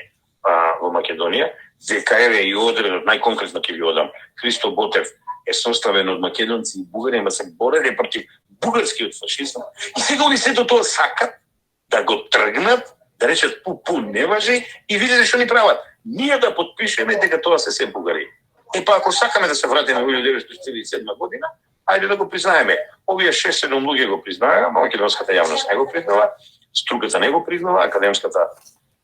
Speaker 3: во Македонија, дека еве и одредот, најконкретно ќе ви одам, Христо Ботев е составен од македонци и бугари, ама се бореле против бугарскиот фашизам. И сега они сето тоа сакат да го тргнат, да речат пу не важи и видите што ни прават. Ние да подпишеме дека тоа се бугари. Па ако сакаме да се вратиме во 1947 година, ајде да го признаеме. Овие 6-7 луѓе го признаеа, македонската јавност не го признава, струката не го признава, академската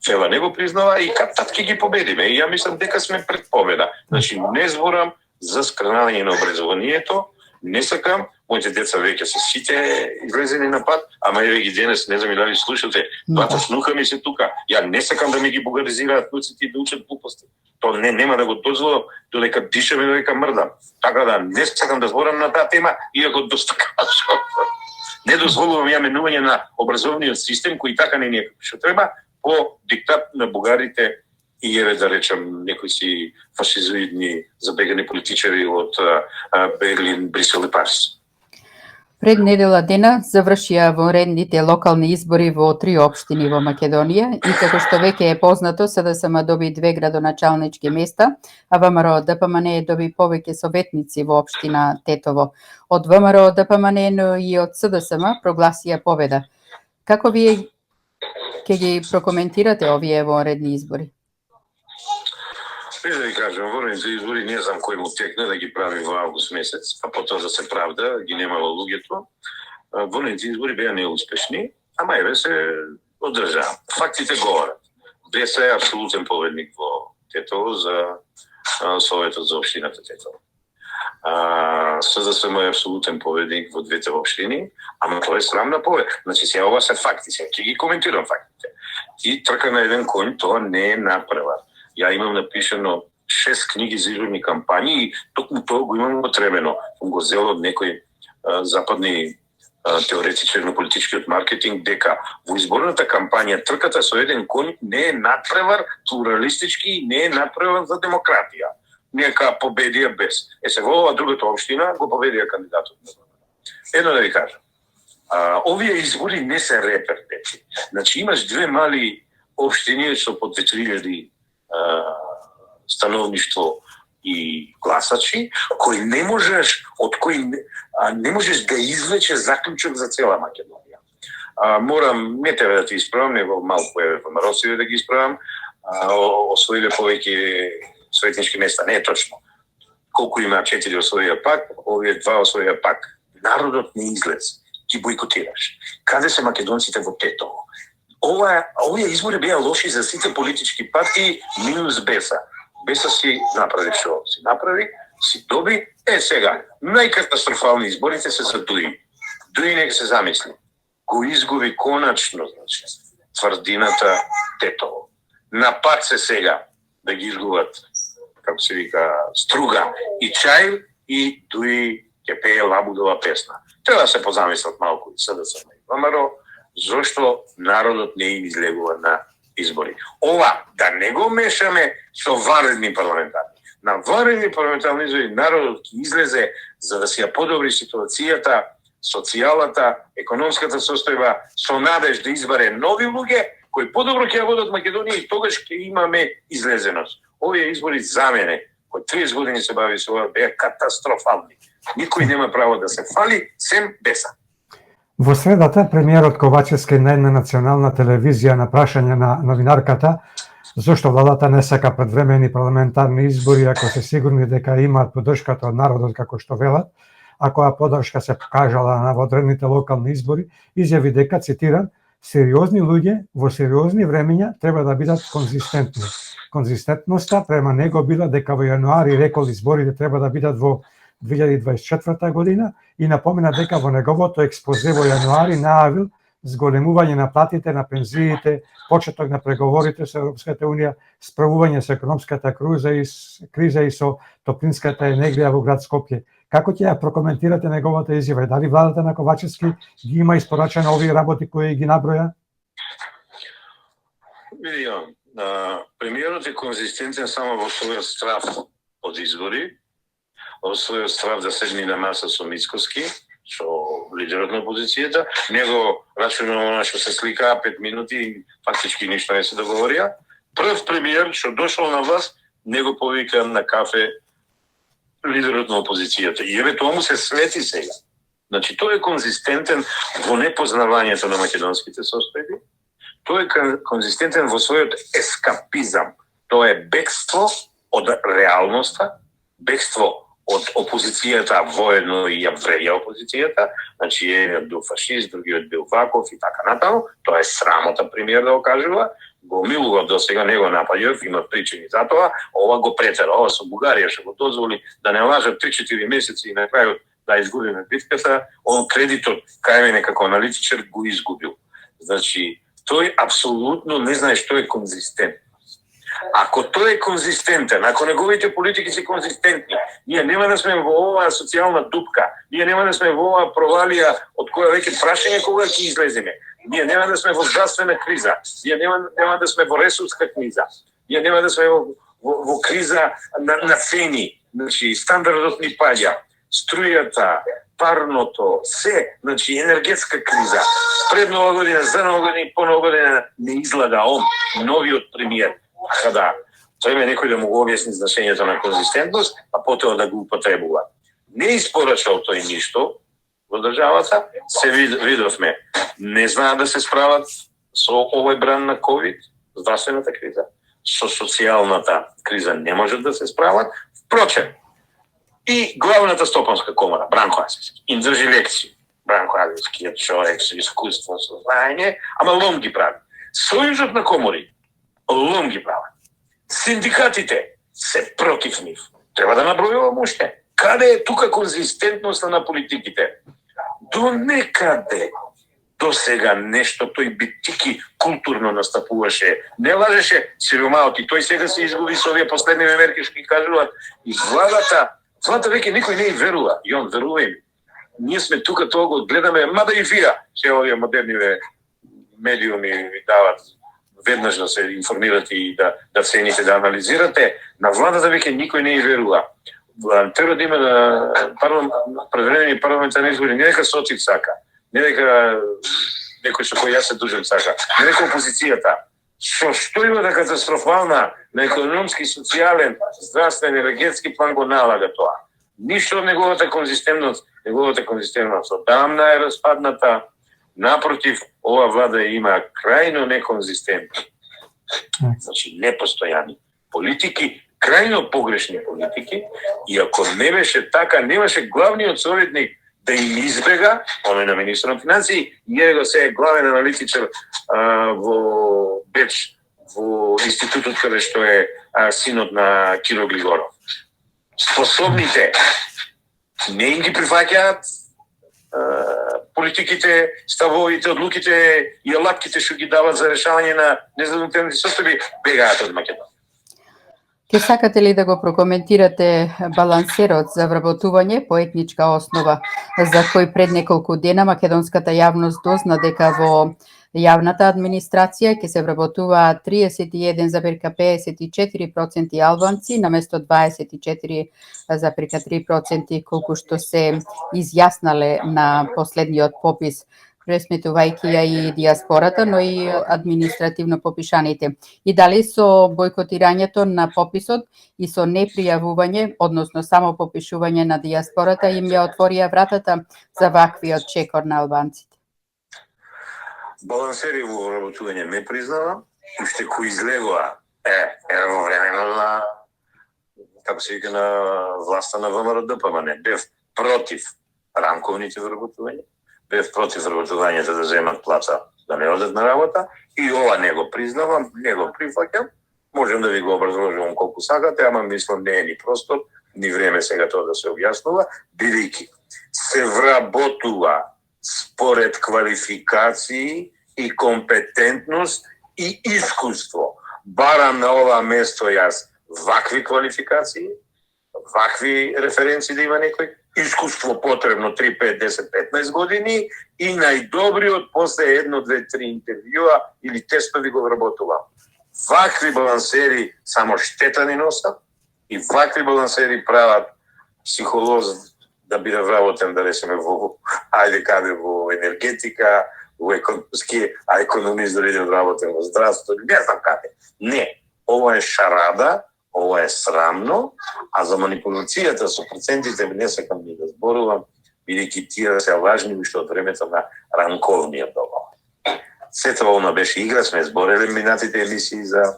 Speaker 3: цела не го признава и каптат ќе ги победиме. И ја мислам дека сме пред победа. Значи не зборам за скрнавање на образованието, не сакам, моите деца веќе се сите излезени на пат, ама еве ги денес, не знам дали слушате, двата снуха ми се тука. Ја не сакам да ми ги бугаризираат нуците и да учат глупости. То нема да го дозволам, додека дишам и додека мрдам. Така да не сакам да зборам на таа тема, иако доста кажам. Не дозволувам ја менување на образовниот систем, кој така не е што треба, по диктат на бугарите и еве да речам некои си фашизоидни забегани политичари од Берлин, Брисел и Париз.
Speaker 1: Пред недела дена завршија вонредните локални избори во 3 општини во Македонија и како што веќе е познато, СДСМ доби 2 градоначалнички места, а ВМРО ДПМН доби повеќе советници во општина Тетово. Од ВМРО ДПМН, но и од СДСМ прогласија победа. Како вие ќе ги прокоментирате овие вонредни избори?
Speaker 3: Да ви кажам, вонредните избори не знам кој му текне да ги прави во август месец, а потоа да се правда, ги немало луѓето. Вонредните избори беа неуспешни, ама еве се одржаа. Фактите говорат. ДС е апсолутен победник во Тетово за Советот за општината Тетово. СДСМ е апсолутен победник во двете општини, ама тоа е срамна победа. Значи сега ова се факти, сега ќе ги коментирам фактите. Ти трка на еден конј, тоа не е направа. Ја имам напишано 6 книги за изборни кампањи и токму тоа го имам потребено. Го зел од некои западни теоретичари на политичкиот маркетинг дека во изборната кампања трката со еден конј не е надпревар плуралистички, не е надпревар за демократија. Нека победија без. Се во ова другата општина го победија кандидатот. Едно да ви кажам. Овие избори не се репердети. Значи имаш 2 мали општини со по 2000 становништво и гласачи, кои не можеш не можеш да извлечеш заклучок за цела Македонија. Морам не тебе да ти исправам, него малку еве во Маросиве да ги исправам. Освоиле повеќе советнички места, не е точно. Колку има 4 освоија пак, овие 2 освоија пак. Народот не излез, ги бойкотираш. Каде се македонците во Тетово? Овие избори беа лоши за сите политички партии, минус Беса. Беса си направи што си направи, си доби. Сега, најкатастрофални изборите се за Дуи. Дуи нека се замисли. Го изгуби конечно, значи, тврдината Тетово. На пат се сега да ги изгубат, како се вика, Струга и Чај и Дуи ќе пее Лабудова песна. Треба да се позамислат малку и СДСМ и ВМРО, зошто народот не им излегува на избори. Ова да не го мешаме со ванредни парламентарни. На ванредни парламентарни избори народот ќе излезе за да си ја подобри ситуацијата, социјалната, економската состојба, со надеж да избере нови луѓе кои подобро ќе ја водат Македонија и тогаш ќе имаме излезеност. Овие избори за мене, кои 30 години се бави со ова, беа катастрофални. Никој нема право да се фали, сем Беса.
Speaker 2: Во средата, премиерот Ковачевски на една национална телевизија на прашање на новинарката зошто владата не сака предвремени парламентарни избори ако се сигурни дека имаат поддршката од народот како што велат, а која подршка се покажала на одредените локални избори, изјави дека, цитирам, сериозни луѓе во сериозни времења треба да бидат конзистентни. Конзистентноста према него била дека во јануари рекол изборите треба да бидат во 2024 година и напомена дека во неговото експозе во јануари најавил зголемување на платите, на пензиите, почеток на преговорите со Европската Унија, справување со економската криза и со топлинската енергија во град Скопје. Како ќе ја прокоментирате неговата изјава? Дали владата на Ковачевски ги има испорачено овие работи кои ги наброја?
Speaker 3: Види, премиерот е конзистентен само во својот страв од избори, во својот страв да седни на маса со Мицкоски, со лидерот на опозицијата. Него рачунува што се сликаа 5 минути и фактички ништо не се договорија. Прв премиер што дошол на власт, него повика на кафе лидерот на опозицијата. И еве тоа му се свети сега. Значи, тој е конзистентен во непознавањето на македонските состојби. Тој е конзистентен во својот ескапизам. Тоа е бегство од реалноста, бегство од опозицијата, воедно и ја вредја опозицијата. Значи, едниот бил фашист, другиот бил ваков и така натаму. Тоа е срамота, премиер да го кажува. Го милува до сега, не го напаѓав, има причини за тоа. Ова го претера, ова со Бугарија што го дозволи да не лажат 3-4 месеци и на крајот да изгубиме битката. Он кредитот кај мене како аналитичар го изгубил. Значи, тој апсолутно не знае што е конзистентност. Ако тој е конзистентен, ако неговите политики се конзистентни, ние нема да сме во оваа социјална дупка, ние нема да сме во оваа провалија од која веќе прашање кога ќе излеземе, ние нема да сме во здравствена криза, ние нема да сме во ресурска криза, ние нема да сме во криза на цени, значи стандардот ни паѓа, струјата, парното, се, значи енергетска криза. Пред нова година, за нова година и по нова година не излага он, новиот премиер. Када треба некој да му го објасни значењето на конзистентност, а потоа да го употребува. Не испорачал тој ништо во државата, се видовме. Не знаат да се справат со овој бран на ковид, здравствената криза, со социјалната криза не можат да се справат. Впрочем, и главната стопанска комора, Бранко Азевски, им држи лекции. Бранко Азевски е човек со искуство, со знаење, ама лом ги прави. Сојузот на комори лом ги прават. Синдикатите се против нив. Треба да набројувам уште. Каде е тука конзистентноста на политиките? До некаде. До сега нешто тој битики културно настапуваше. Не лажеше сиромаот и тој сега се изгуби со овие последни мерки што ги кажуваат. И владата веќе никој не и верува. И он верува им. Ние сме тука тоа го гледаме, мада и вие, се овие модерниве медиуми ви дават веднаш да се информирате и да цените, да анализирате. На владата веќе никој не и верува. Треба да има превремени парламентарни избори, не дека Соци сака, не дека некој со кој јас се дужам сака, не дека опозицијата. Што има да катастрофална на економски, социјален, здравствен, енергетски план го налага тоа. Ништо од неговата конзистентност одамна е распадната. Напротив, ова влада има крајно неконзистентни, значи непостојани политики, крајно погрешни политики, и ако не беше така, немаше главниот советник да им избега, оној на министр на финансии, и его се главен аналитичар во Беч, во институтот каде што е синот на Киро Глигоров. Способните не им ги прифаќаат политиките, ставовите, одлуките и алатките што ги дават за решавање на незадоволителните состојби, бегаат од Македонија.
Speaker 1: Ке сакате ли да го прокоментирате балансерот за вработување по етничка основа, за кој пред неколку дена македонската јавност дозна дека во јавната администрација ќе се вработуваат 31,54% албанци наместо 24,3% колку што се изјаснале на последниот попис, пресметувајќи ја и диаспората, но и административно попишаните. И дали со бојкотирањето на пописот и со непријавување, односно само попишување на диаспората, им ја отворија вратата за ваквиот чекор на албанците?
Speaker 3: Балансери во вработување не признавам, уште кој излегува во времено на, како се вика, на власта на ВМРО ДПМН, бев против ранковните вработувања, бев против вработувањето да земат плата, да не одат на работа, и ова не го признавам, не го прифаќам. Можем да ви го образложувам колку сакате, ама мислам не е ни простор, ни време сега тоа да се објаснува, бидејќи се вработува според квалификации и компетентност и искуство. Барам на ова место јас вакви квалификации, вакви референции да има некој, искуство потребно 3, 5, 10, 15 години и најдобриот после 1, 2, 3 интервјуа или тестови го вработувам. Вакви балансери само штета ни носат и вакви балансери прават психолоз да биде вработен, да речеме, во енергетика, во економски, а економист да биде вработен во здравство, не знам каде. Не, ова е шарада, ова е срамно, а за манипулацијата со процентите не сакам ни да зборувам, бидејќи тие се важни уште од времето на ранковниот договор. Сето она беше игра, сме збореле минатите емисии за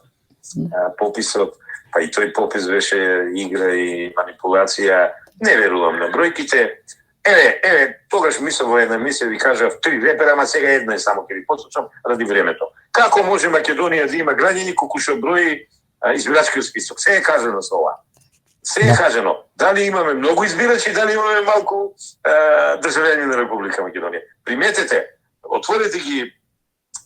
Speaker 3: пописот, па и тој попис беше игра и манипулација. Не верувам на бројките. Тогаш мислам во една емисија ви кажав 3 репера, ама сега една е само ќе ви потсочам ради времето. Како може Македонија да има граѓани колку што брои избирачкиот список? Се е кажано со ова. Се е кажано. Дали имаме многу избирачи, дали имаме малку државјани на Република Македонија. Приметете, отворете ги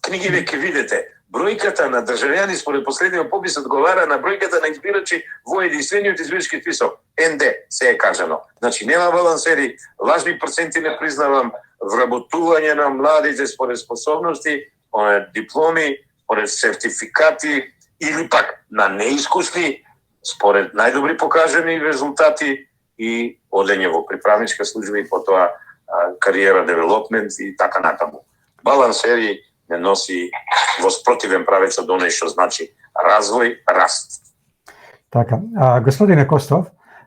Speaker 3: книгите, ќе видите бројката на државјани според последниот попис одговара на бројката на избирачи во единствениот избирачки список. НД се е кажано. Значи нема балансери, лажни проценти не признавам, вработување на младите според способности, дипломи, според сертификати или пак на неискусни според најдобри покажани резултати и одење во приправничка служба и потоа кариера девелопмент и така натаму. Балансери не носи во спротивен правец од оној што значи развој, раст.
Speaker 2: Така, господине Костов,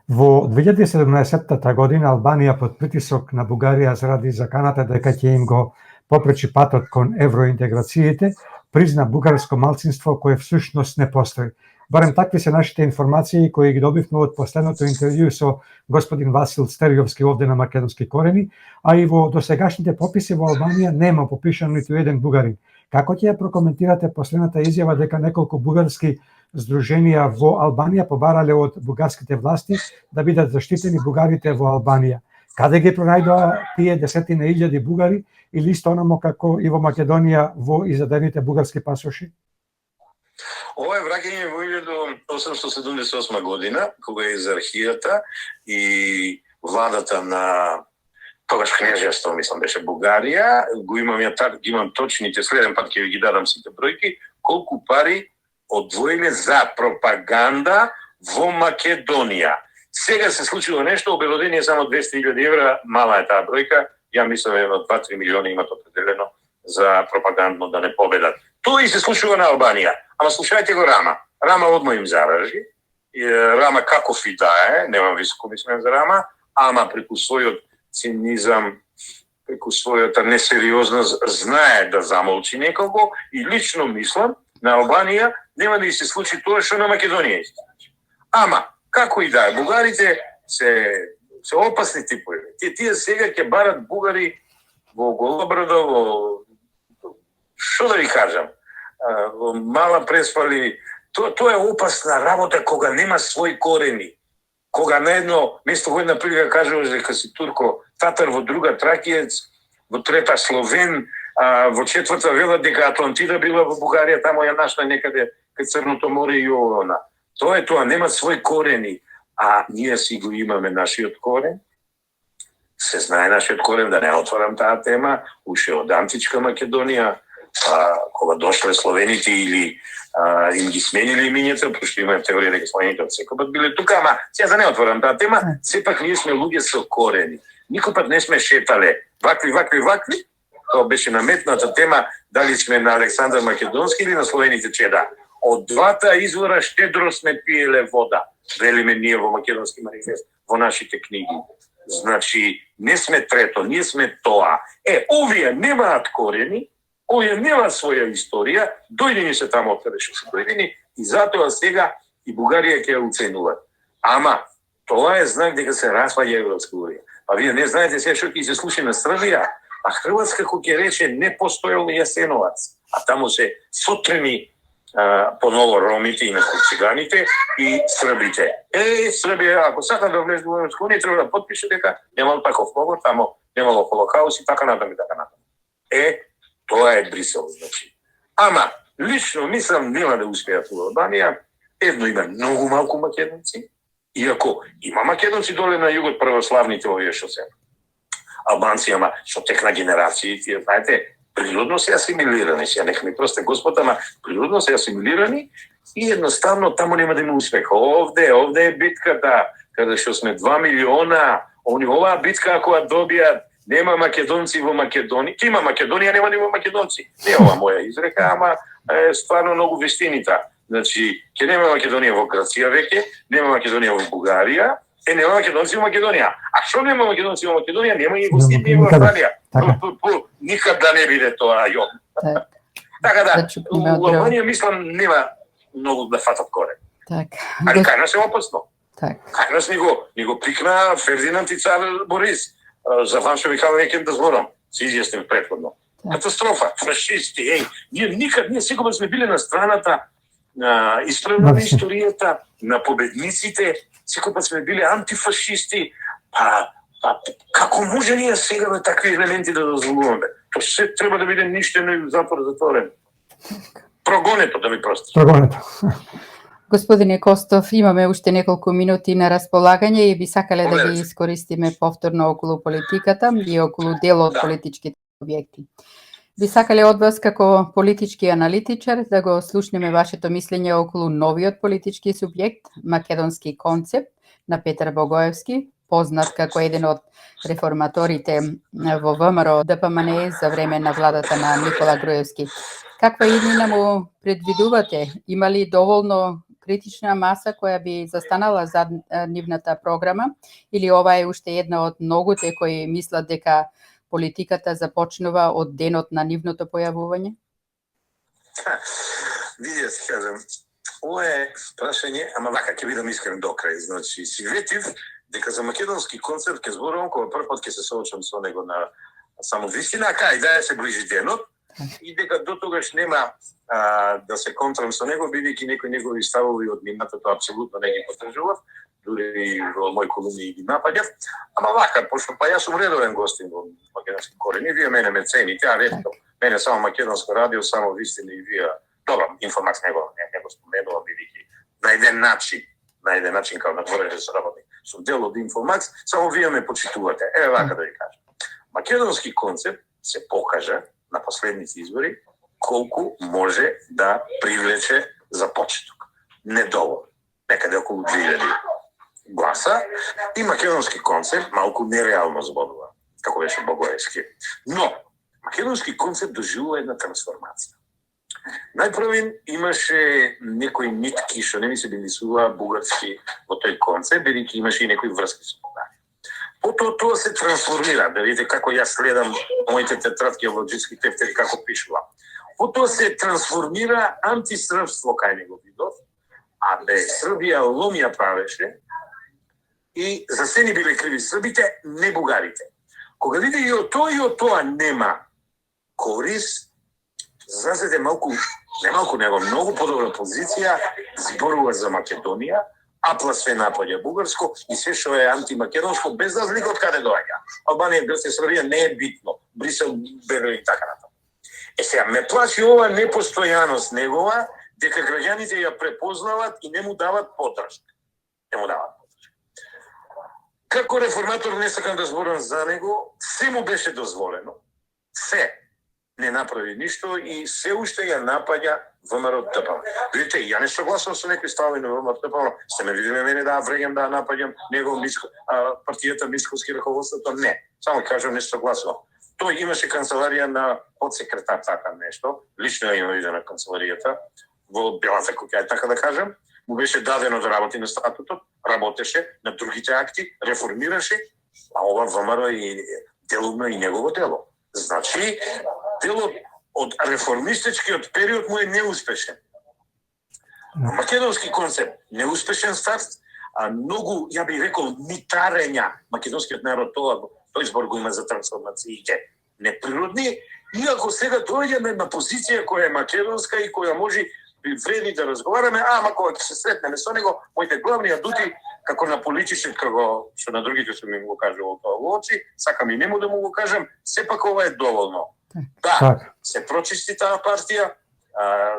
Speaker 2: во 2017 година Албанија под притисок на Бугарија заради заканата дека ќе им го попречи патот кон евроинтеграциите, призна бугарско малцинство кое всушност не постои. Барем такви се нашите информации кои ги добивме од последното интервју со господин Васил Стериовски овде на Македонски корени, а и во досегашните пописи во Албанија нема попишан ниту еден бугарин. Како ќе ја прокоментирате последната изјава дека неколку бугарски здруженија во Албанија побарале од бугарските власти да бидат заштитени бугарите во Албанија? Каде ги пронајдоа тие десетина илјади бугари или исто онамо како и во Македонија во издадените бугарски пасоши?
Speaker 3: Ова е враќање во 1878 година, кога е изархијата и владата на тогаш кнежество, мислам, беше Бугарија, имам точните, следен пат ќе ви ги дадам сите бројки, колку пари одвоиле за пропаганда во Македонија. Сега се случило нешто, обелодение само 200.000 евра, мала е таа бројка, ја мислам едно 2-3 милиони имат определено за пропагандно да не победат. Тоа и се случува на Албанија. Ама слушајте го Рама. Рама одма им заражи. Рама каков и да е, немам високо мислење за Рама, ама преку својот цинизам, преку својата несериозност знае да замолчи некого и лично мислам на Албанија нема да и се случи тоа што на Македонија се случи. Ама како и да е, бугарите се опасни типови. Тие сега ќе барат бугари во Голобрадо, што да ви кажам, во Мала Преспали. Тоа е опасна работа кога нема своји корени. Кога на едно место во една прилика кажуваш дека си турко, татар во друга тракиец, во трета словен, во четврта велат дека Атлантида била во Бугарија, тамо ја нашла некаде кај Црното море и она. Тоа е тоа, нема своји корени, а ние си го имаме нашиот корен. Се знае нашиот корен, да не отворам таа тема, уште од античка Македонија, кога дошле словените или им ги смениле имињата, пошто има теорија дека словените од секој пат биле тука, ама сега да не отворам таа тема, сепак ние сме луѓе со корени. Никој пат не сме шетале вакви, тоа беше наметната тема, дали сме на Александар Македонски или на словените чеда. Од двата извора штедро сме пиеле вода, велиме ние во Македонски манифест, во нашите книги. Значи, не сме трето, ние сме тоа. Овие немаат корени, овие нема своја историја, дојдени се таму откаде што се дојдени и затоа сега и Бугарија ќе ја уценува. Ама тоа е знак дека се распаѓа Европска унија. Па вие не знаете се што ќе се случи на Србија, а Хрватска кој ќе рече не постоел Јасеновац, а таму се сотрени поново ромите и циганите и србите. Србија, ако сака да влезе во Европска унија, треба да потпише дека немало таков договор, тамо немало холокауст и така натаму и така натаму. Тоа е Брисел, значи. Ама, лично мислам нема да успеат во Албанија. Едно, има многу малку македонци, иако има македонци доле на југот православните овие што се. Албанци, ама што текна генерации, тие знаете, природно се асимилирани, се нека ми просте Господ, ама природно се асимилирани и едноставно тамо нема да има успех. Овде е битката, каде што сме 2 милиона, оваа битка ако ја добијат, нема македонци во Македонија, ќе има Македонија, нема да има македонци. Не е ова моја изрека, ама е стварно многу вистинита. Значи, ќе нема Македонија во Грција веќе, нема Македонија во Бугарија, нема македонци во Македонија. А што нема македонци во Македонија, нема и во Сидни и во Австралија. Никад да не биде тоа јом. Така да, во Албанија мислам нема многу да фатат корен. Али кај нас е опасно. Кај нас ни го прикна Фердинанд и цар Борис. За Ваншо Михаил некем да зборам. Се изјасним претходно. Катастрофа, фашисти, ние сигурно сме биле на страната на исправна на историјата, на победниците, секој пат сме биле антифашисти, како може ние сега на такви елементи да дозволуваме? Тоа се треба да биде ништено и затвор затворен. Прогонето, да ми прости.
Speaker 2: Прогонето.
Speaker 1: Господине Костов, имаме уште неколку минути на располагање и би сакале да ги искористиме повторно околу политиката и околу дел од политичките објекти. Би сакале од вас како политички аналитичар да го слушнеме вашето мислење околу новиот политички субјект, македонски концепт на Петар Богоевски, познат како еден од реформаторите во ВМРО ДПМН за време на владата на Никола Груевски. Каква иднина му предвидувате? Има ли доволно критична маса која би застанала зад нивната програма или ова е уште една од многуте кои мислат дека политиката започнува од денот на нивното појавување?
Speaker 3: Видите, си кажам, ова е прашање, ама вака ќе бидам искрен до крај. Значи, си ветив дека за македонски концерт ќе зборувам кога прв пат ќе се соочам со него на само вистина, кај да се ближи денот и дека до тогаш нема да се контрам со него, бидејќи некои негови ставови од минатото апсолутно не ги поддржував, дури во мој колумни ги напаѓав. Ама вака, пошто јас сум редовен гостин во македонски корени, вие мене ме цените, а ретко мене само македонско радио, само вистина и вие. Добро, Информакс не го споменувам, бидејќи на еден начин како надворешен соработник сум дел од Информакс, само вие ме почитувате. Вака да ви кажам. Македонски концепт се покажа на последните избори колку може да привлече за почеток. Недоволно. Некаде околу 2000 гласа и македонски концепт малку нереално зборува, како беше Богоевски. Но македонски концепт доживува една трансформација. Најпрво имаше некои нитки што не ми се билисува бугарски во тој концепт, бидејќи имаше и некои врски со Бугарија. Потоа тоа се трансформира, да видите како јас следам моите тетрадки логички тефтери како пишува. Потоа се трансформира антисрбство кај него видов, а Србија ломија правеше и за се не биле криви србите, не бугарите. Кога види и од тоа нема корис, зазеде малку, него многу подобра позиција, зборува за Македонија, апла све напаѓа бугарско и се што е антимакедонско, без разлика од каде доаѓа. Албанија, Грција, Србија не е битно. Брисел, Берлин и така натаму. Сега, ме плаши ова непостојаност негова, дека граѓаните ја препознават и не му дават поддршка. Како реформатор не сакам да зборам за него, се му беше дозволено. Се. Не направи ништо и се уште ја напаѓа ВМРО ДПМН. Видите, ја не согласувам со некои ставови на ВМРО ДПМН. Сте ме виделе мене да вреѓам да напаѓам него партијата Мисковски раководството? Не. Само кажам не согласувам. Тој имаше канцеларија на подсекретар така нешто, лично има виде на канцеларијата во Белата куќа, така да кажам. Му беше дадено да работи на статутот, работеше на другите акти, реформираше, а ова ВМРО и делумно и негово дело. Значи, делот од реформистичкиот период му е неуспешен. Македонски концепт неуспешен старт, многу, ја би рекол, митарења македонскиот народ тој збор го има за трансформациите неприродни, иако сега доаѓаме на позиција која е македонска и која може вреди да разговараме, ама кога ќе се сретнеме со него, моите главни адути како на политичар, како што на другите што ми го кажувал тоа во очи, сакам и нему да му го кажам, сепак ова е доволно. Да, се прочисти таа партија,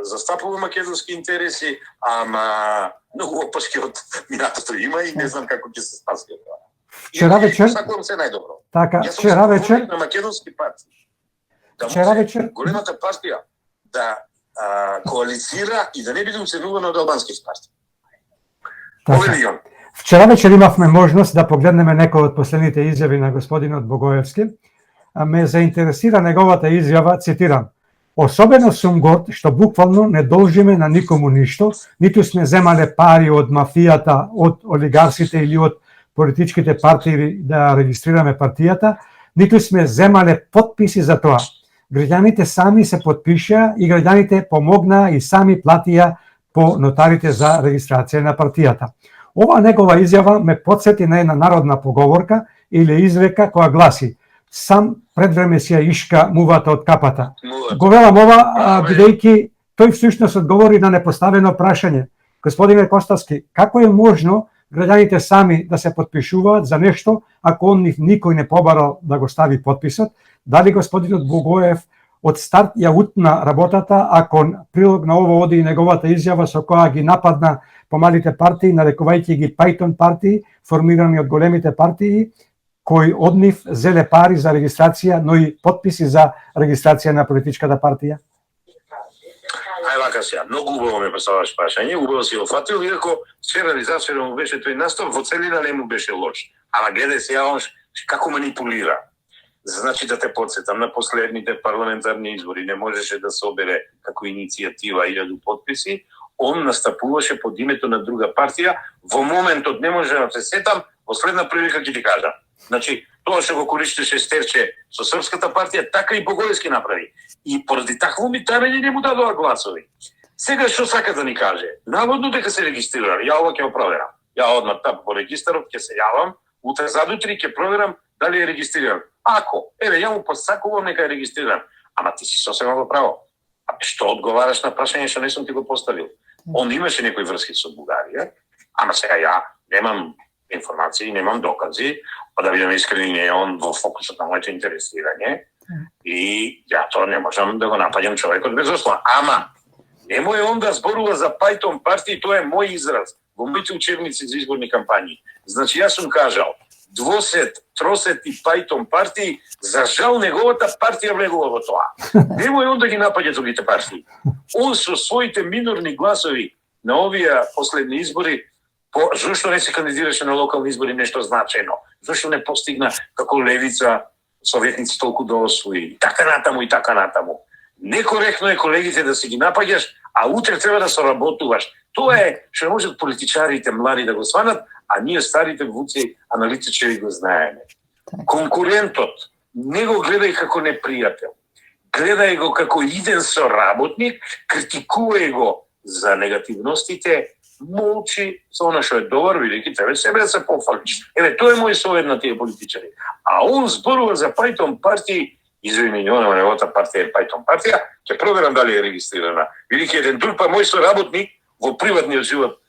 Speaker 3: застапува македонски интереси, ама многу опашки од минатото има и не знам како ќе се спаси тоа.
Speaker 2: Вчера вечер
Speaker 3: сакувам се најдобро.
Speaker 2: Така, вчера вечер
Speaker 3: на македонски партии.
Speaker 2: Вчера вечер
Speaker 3: големата партија да коалицира и да не биде уценувана од албански партии.
Speaker 2: Така. Вчера вечер имавме можност да погледнеме некои од последните изјави на господинот Богоевски. Ме заинтересира неговата изјава, цитирам: "Особено сум горд што буквално не должиме на никому ништо, ниту сме земале пари од мафијата, од олигарсите или од политичките партии да регистрираме партијата, ниту сме земале подписи за тоа. Граѓаните сами се подпишаа и граѓаните помогнаа и сами платија по нотарите за регистрација на партијата." Ова негова изјава ме потсети на една народна поговорка или изрека која гласи: "Сам пред време си ја ишка мувата од капата." Го велам ова бидејќи тој всушност одговори на непоставено прашање. Господине Коставски, како е можно граѓаните сами да се потпишуваат за нешто ако он никој не побарал да го стави подписот? Дали господинот Богоев од старт ја утна работата, ако прилог на ово оди и неговата изјава со која ги нападна помалите партии, нарекувајќи ги Пајтон партии, формирани од големите партии, кои од нив зеле пари за регистрација, но и подписи за регистрација на политичката партија?
Speaker 3: Ај вака сега, многу убаво ме поставаш прашање, убаво си го фатил, иако вчера или завчера му беше тој настав, во целина не му беше лош. Ама гледај сега он како манипулира. Значи да те подсетам, на последните парламентарни избори не можеше да собере како иницијатива 1000 подписи, он настапуваше под името на друга партија, во моментот не може да се сетам, во следна прилика ќе ти кажам. Значи, тоа што го користеше Стерче со Српската партија, така и Богоевски направи. И поради такво митарење не му дадоа гласови. Сега што сака да ни каже? Наводно дека се регистрирали, ја ова ќе го проверам. Ја одмah тап по регистарот ќе се јавам, утре задутре ќе проверам дали е регистриран. Ако, ја му посакувам нека е регистриран. Ама ти си сосема во право. А што одговараш на прашање што не сум ти го поставил? Он имаше некои врски со Бугарија, ама сега ја немам информации, немам докази, па да бидеме искрени, не е он во фокусот на моето интересирање и ја тоа не можам да го напаѓам човекот без основа. Ама, немој он да зборува за Пајтон партии, тоа е мој израз во моите учебници за изборни кампањи. Значи, јас сум кажал, двосет, тросет и Пајтон партии, за жал неговата партија влегува во тоа. Немој он да ги напаѓа другите партии. Он со своите минорни гласови на овие последни избори, зашто не се кандидираше на локални избори нешто значено? Зашто не постигна како левица советници толку да освои? И така натаму. Некоректно е колегите да си ги напаѓаш, а утре треба да соработуваш. Тоа е што можат политичарите млади да го сванат, а ние старите вуци аналитичари го знаеме. Конкурентот не го гледај како непријател. Гледај го како иден соработник, критикувај го за негативностите, молчи со она што е добар, бидејќи тебе себе да се пофалиш. Тоа е мој совет на тие политичари. А он зборува за Пајтон партии, извини, неговата партија е Пајтон партија, ќе проверам дали е регистрирана. Бидејќи еден друг мој соработник во приватниот живот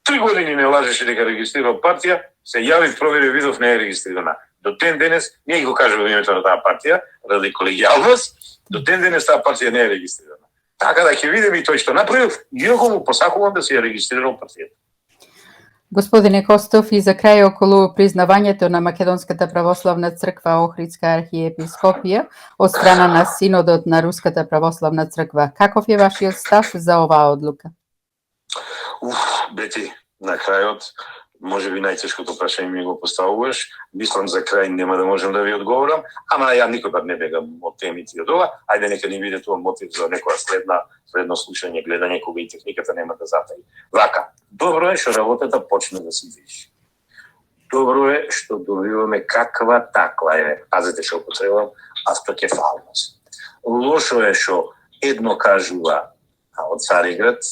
Speaker 3: 3 години не лажеше дека регистрирал партија, се јави, провери, видов, не е регистрирана. До ден денес, ние го кажуваме името на таа партија, ради колегијалност, до ден денес таа партија не е регистрирана. Така да ќе видиме и тој што направил, иако му посакувам да се ја регистрирал партијата.
Speaker 1: Господине Костов, и за крај околу признавањето на Македонската православна црква Охридска архиепископија од страна на Синодот на Руската православна црква, каков е вашиот став за оваа одлука?
Speaker 3: Бети, на крајот, може би најтешкото прашање ми го поставуваш. Мислам за крај нема да можам да ви одговорам, ама ја никој пат не бегам од темите од ова. Ајде нека ни биде тоа мотив за некоја следно слушање, гледање, кога и техниката нема да затаи. Вака, добро е што работата почне да се движи. Добро е што добиваме каква таква, пазете што употребувам, автокефалност. Лошо е што едно кажува од Цариград,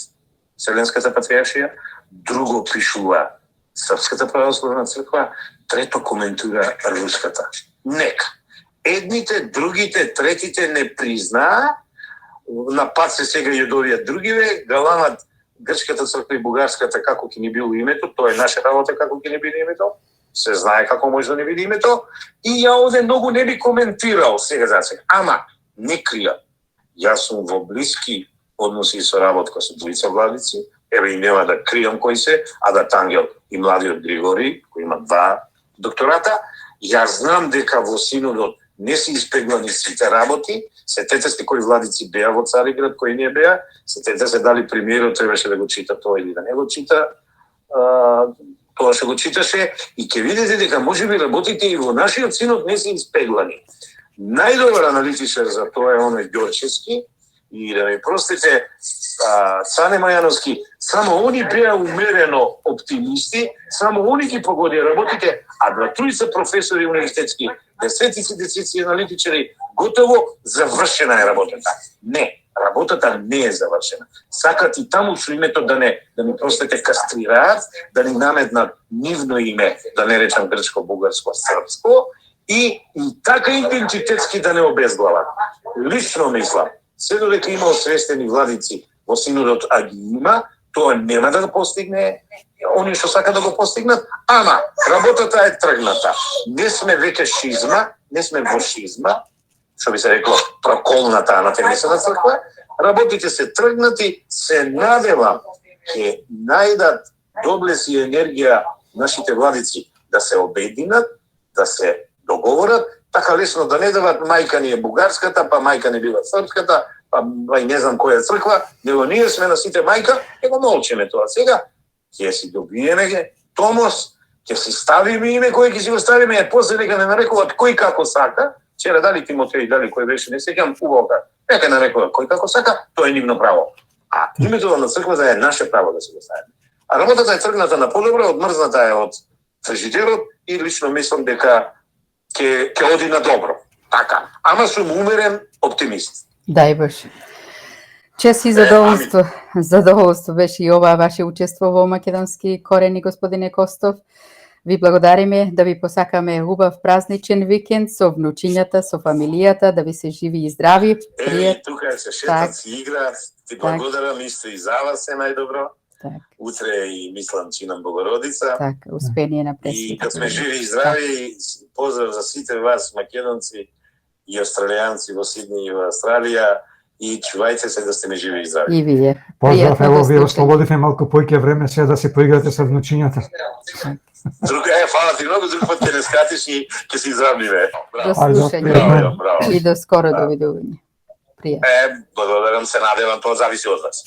Speaker 3: Вселенската патриаршија, друго пишува Српската православна црква, трето коментира руската. Нека. Едните, другите, третите не признаа, на пат се сега јудовија другиве, галамат грчката црква и бугарската како ќе ни било името, тоа е наша работа како ќе ни биде името, се знае како може да не биде името, и ја овде многу не би коментирал сега за сега. Ама, не крија. Јас сум во блиски односи со работка со двојца владици, еве и нема да кријам кои се, Адат Ангел и младиот Григори, кои има 2 доктората. Јас знам дека во синодот не се испеглани сите работи, сетете се кои владици беа во Цариград, кои не беа, сетете се дали премиерот требаше да го чита тоа или да не го чита, тоа што го читаше, и ќе видите дека можеби работите и во нашиот синод не се испеглани. Најдобар аналитичар за тоа е оној Ѓорчевски, и да ми простите, Цане Мајановски, само они беа умерено оптимисти, само они ги погодија работите, а 2-3 професори универзитетски, десетици аналитичари, готово завршена е работата. Не, работата не е завршена. Сакат и таму со името да ми простите кастрираат, да ни наметнат нивно име, да не речам грчко, бугарско, српско, и така идентитетски да не обезглават. Лично мислам, се додека има освестени владици во синодот, а ги има, тоа нема да го постигне они што сака да го постигнат, ама работата е тргната. Не сме веќе шизма, не сме во шизма, што би се рекло проколната анатемисана црква, работите се тргнати, се надевам ќе најдат доблес и енергија нашите владици да се обединат, да се договорат, така лесно да не дават мајка ни е бугарската, па мајка не била српската, па и не знам која црква, него ние сме на сите мајка, ќе го молчиме тоа. Сега ќе си добиеме томос, ќе си ставиме име кое ќе си го ставиме, е после нека не нарекуваат кој како сака. Вчера дали Тимотеј, дали кој беше, не сеќам убаво како. Нека нарекуваат кој како сака, тоа е нивно право. А името на црквата е наше право да се го ставиме. А работата е тргната на подобро, одмрзната е од фрижидерот и лично мислам дека ќе оди на добро. Така. Ама сум умерен оптимист.
Speaker 1: Дај Боже. Чест и задоволство беше и ова ваше учество во Македонски корени, господине Костов. Ви благодариме, да ви посакаме убав празничен викенд со внучињата, со фамилијата, да ви се живи и здрави.
Speaker 3: Тука се шетат, си играат. Ти благодарам исто и за вас е најдобро.
Speaker 1: Так.
Speaker 3: Утре и мислам чинам Богородица.
Speaker 1: Так, успение на пресвета.
Speaker 3: И да сме живи и здрави, поздрав за сите вас, македонци и австралијанци во Сидни и во Австралија, и чувајте се да сте ми живи и здрави.
Speaker 1: И вие.
Speaker 2: Поздрав, ево ви ослободите малку поќе време сега да се поиграте со внучињата.
Speaker 3: Фала ти многу, друг пат ќе не скатиш и ќе се изравниве.
Speaker 1: До слушање. И до скоро довидување. Пријатно.
Speaker 3: Благодарам се, надевам, тоа зависи од вас.